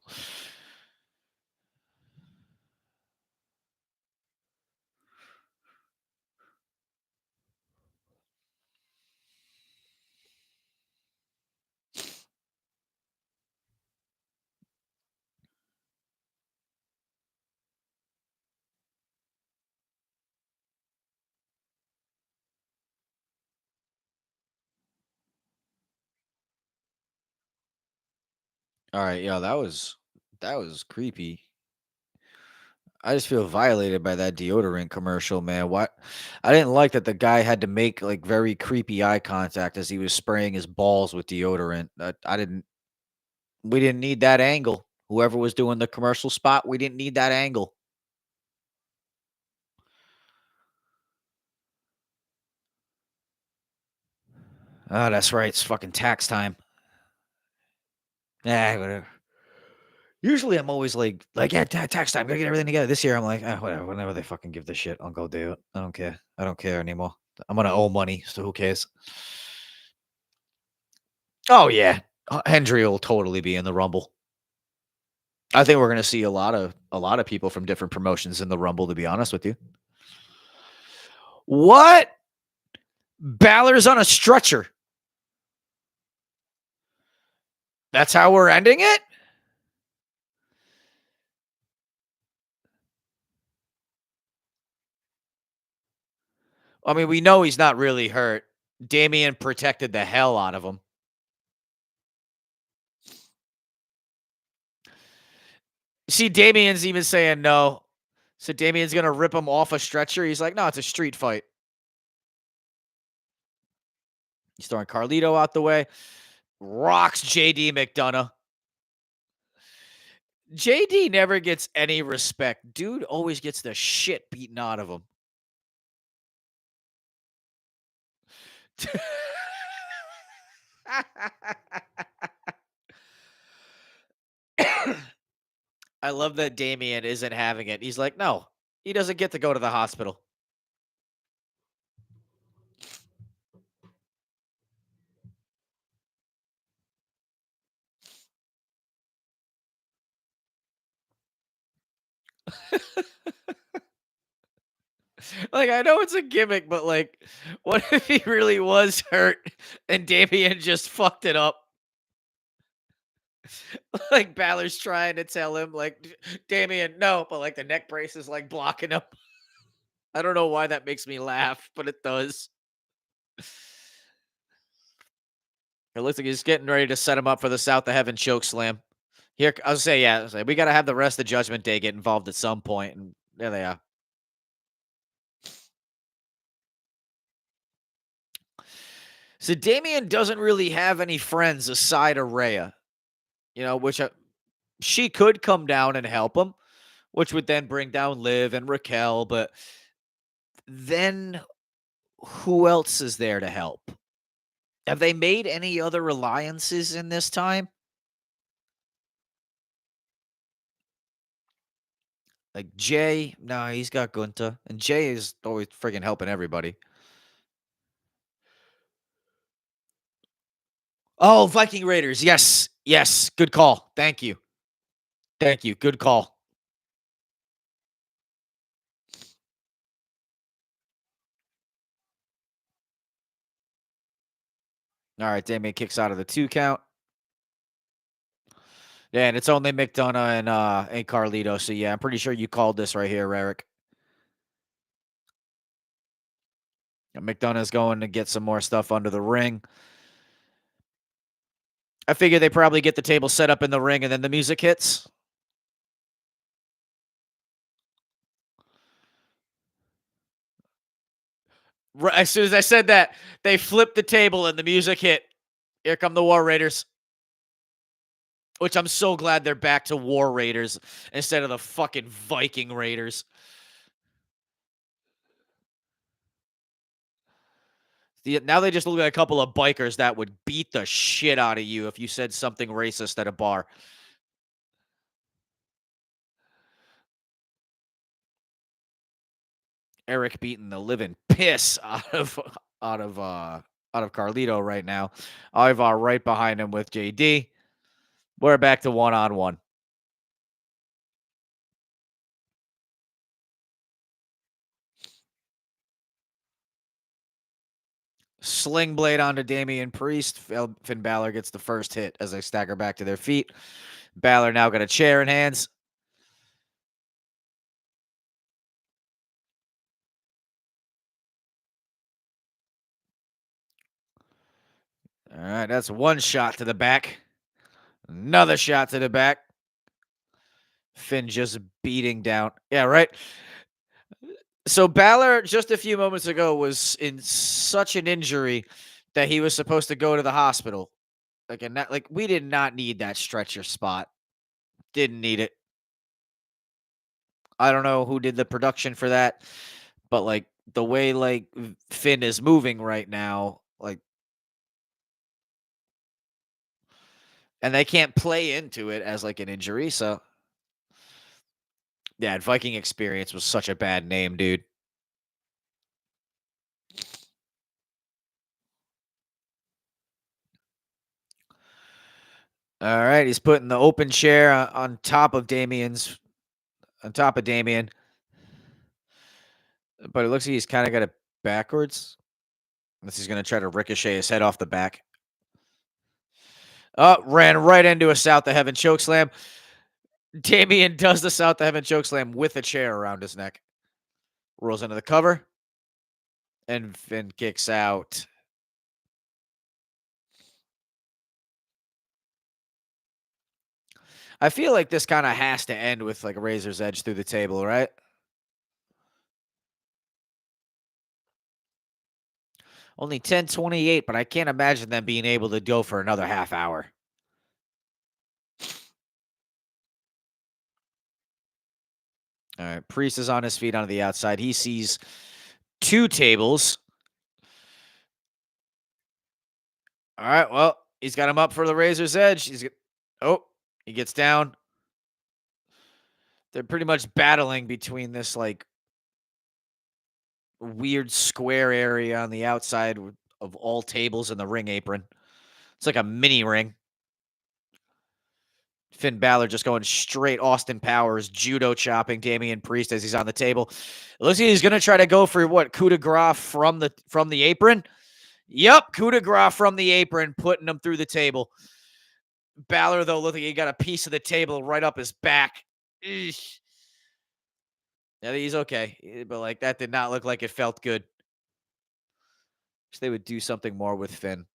All right, yeah, that was creepy. I just feel violated by that deodorant commercial, man. What? I didn't like that the guy had to make like very creepy eye contact as he was spraying his balls with deodorant. I didn't. We didn't need that angle. Whoever was doing the commercial spot, we didn't need that angle. Oh, that's right. It's fucking tax time. Yeah, whatever. Usually, I'm always like yeah, tax time. Gotta get everything together. This year, I'm like, whatever. Whenever they fucking give the shit, I'll go do it. I don't care. I don't care anymore. I'm gonna owe money, so who cares? Oh yeah. Hendry will totally be in the Rumble. I think we're gonna see a lot of people from different promotions in the Rumble, to be honest with you. What? Balor's on a stretcher. That's how we're ending it? I mean, we know he's not really hurt. Damian protected the hell out of him. See, Damian's even saying no. So Damian's gonna rip him off a stretcher. He's like, no, it's a street fight. He's throwing Carlito out the way. Rocks JD McDonough. JD never gets any respect. Dude always gets the shit beaten out of him. I love that Damian isn't having it. He's like, no, he doesn't get to go to the hospital. Like, I know it's a gimmick, but like, what if he really was hurt and Damian just fucked it up? Like Balor's trying to tell him, like, Damian, no, but like the neck brace is like blocking him. I don't know why that makes me laugh, but it does. It looks like he's getting ready to set him up for the South of Heaven choke slam. Here, I'll say, yeah, we got to have the rest of Judgment Day get involved at some point, and there they are. So Damian doesn't really have any friends aside of Rhea, which she could come down and help him, which would then bring down Liv and Raquel. But then who else is there to help? Have they made any other alliances in this time? Like Jay, no, he's got Gunta, and Jay is always friggin' helping everybody. Oh, Viking Raiders. Yes. Yes. Good call. Thank you. Thank you. Good call. All right. Damien kicks out of the 2 count. Yeah, and it's only McDonough and Carlito. So yeah, I'm pretty sure you called this right here, Eric. McDonough's going to get some more stuff under the ring. I figure they probably get the table set up in the ring and then the music hits. Right, as soon as I said that, they flipped the table and the music hit. Here come the War Raiders. Which I'm so glad they're back to War Raiders instead of the fucking Viking Raiders. Now they just look like a couple of bikers that would beat the shit out of you if you said something racist at a bar. Eric beating the living piss out of Carlito right now. Ivar right behind him with JD. We're back to one-on-one. Sling blade onto Damian Priest. Finn Balor gets the first hit as they stagger back to their feet. Balor now got a chair in hands. All right, that's one shot to the back. Another shot to the back. Finn just beating down. Yeah, right. So Balor just a few moments ago was in such an injury that he was supposed to go to the hospital. Like we did not need that stretcher spot. Didn't need it. I don't know who did the production for that, but like the way like Finn is moving right now, like, and they can't play into it as like an injury. So yeah, Viking Experience was such a bad name, dude. All right, he's putting the open chair on top of Damien, but it looks like he's kind of got it backwards. Unless he's going to try to ricochet his head off the back. Oh, ran right into a South of Heaven chokeslam. Damien does the South of Heaven chokeslam with a chair around his neck. Rolls into the cover. And Finn kicks out. I feel like this kind of has to end with like a razor's edge through the table, right? Only 10:28, but I can't imagine them being able to go for another half hour. All right, Priest is on his feet on the outside. He sees 2 tables. All right, well, he's got him up for the razor's edge. He gets down. They're pretty much battling between this like weird square area on the outside of all tables in the ring apron. It's like a mini ring. Finn Balor just going straight Austin Powers, judo chopping Damian Priest as he's on the table. It looks like he's going to try to go for what, coup de grace from the apron. Yep, coup de grace from the apron, putting him through the table. Balor, though, looked like he got a piece of the table right up his back. Eesh. Yeah, he's okay, but like that did not look like it felt good. Wish they would do something more with Finn.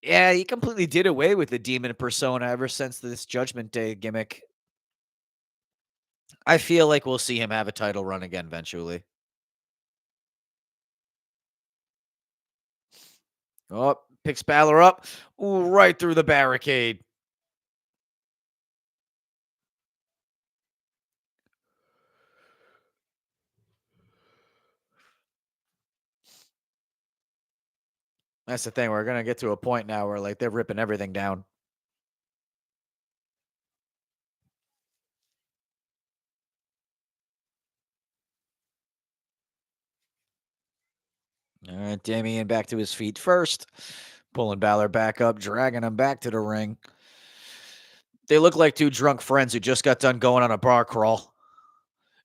Yeah, he completely did away with the demon persona ever since this Judgment Day gimmick. I feel like we'll see him have a title run again eventually. Oh, picks Balor up. Ooh, right through the barricade. That's the thing. We're going to get to a point now where like they're ripping everything down. All right, Damian back to his feet first. Pulling Balor back up, dragging him back to the ring. They look like 2 drunk friends who just got done going on a bar crawl.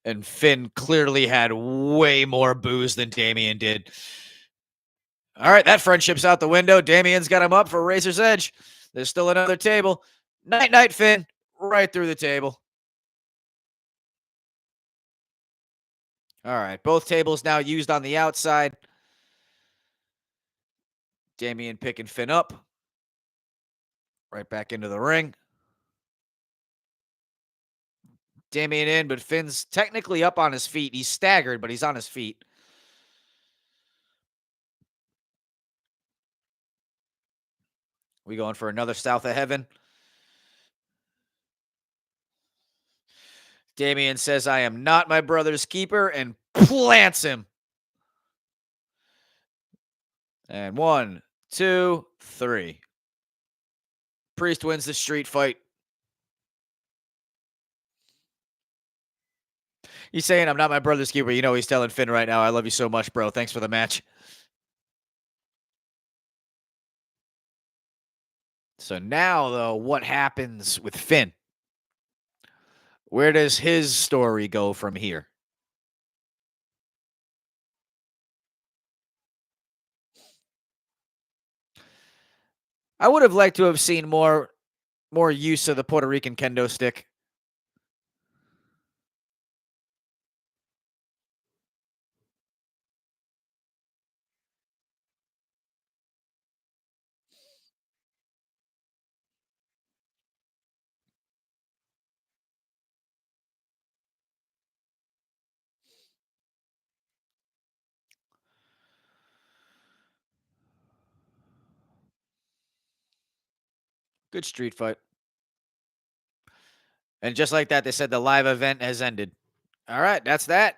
And Finn clearly had way more booze than Damian did. All right, that friendship's out the window. Damian's got him up for Razor's Edge. There's still another table. Night, Finn. Right through the table. All right, both tables now used on the outside. Damian picking Finn up. Right back into the ring. Damian in, but Finn's technically up on his feet. He's staggered, but he's on his feet. We going for another South of Heaven. Damian says, I am not my brother's keeper, and plants him. And 1, 2, 3. Priest wins the street fight. He's saying, I'm not my brother's keeper. You know, he's telling Finn right now, I love you so much, bro. Thanks for the match. So now, though, what happens with Finn? Where does his story go from here? I would have liked to have seen more use of the Puerto Rican kendo stick. Good street fight. And just like that, they said the live event has ended. All right, that's that.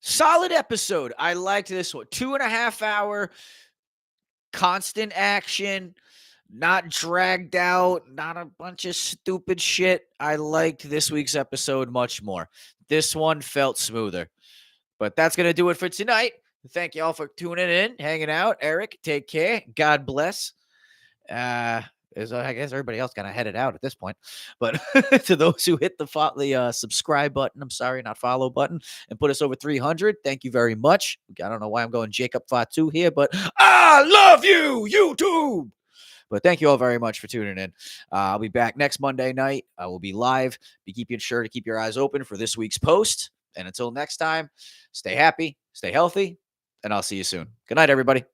Solid episode. I liked this one. 2.5 hour constant action, not dragged out, not a bunch of stupid shit. I liked this week's episode much more. This one felt smoother. But that's going to do it for tonight. Thank you all for tuning in, hanging out. Eric, take care. God bless. I guess everybody else kind of headed out at this point. But to those who hit the subscribe button, I'm sorry, not follow button, and put us over 300, thank you very much. I don't know why I'm going Jacob Fatu here, but I love you, YouTube. But thank you all very much for tuning in. I'll be back next Monday night. I will be live. Be keeping sure to keep your eyes open for this week's post. And until next time, stay happy, stay healthy, and I'll see you soon. Good night, everybody.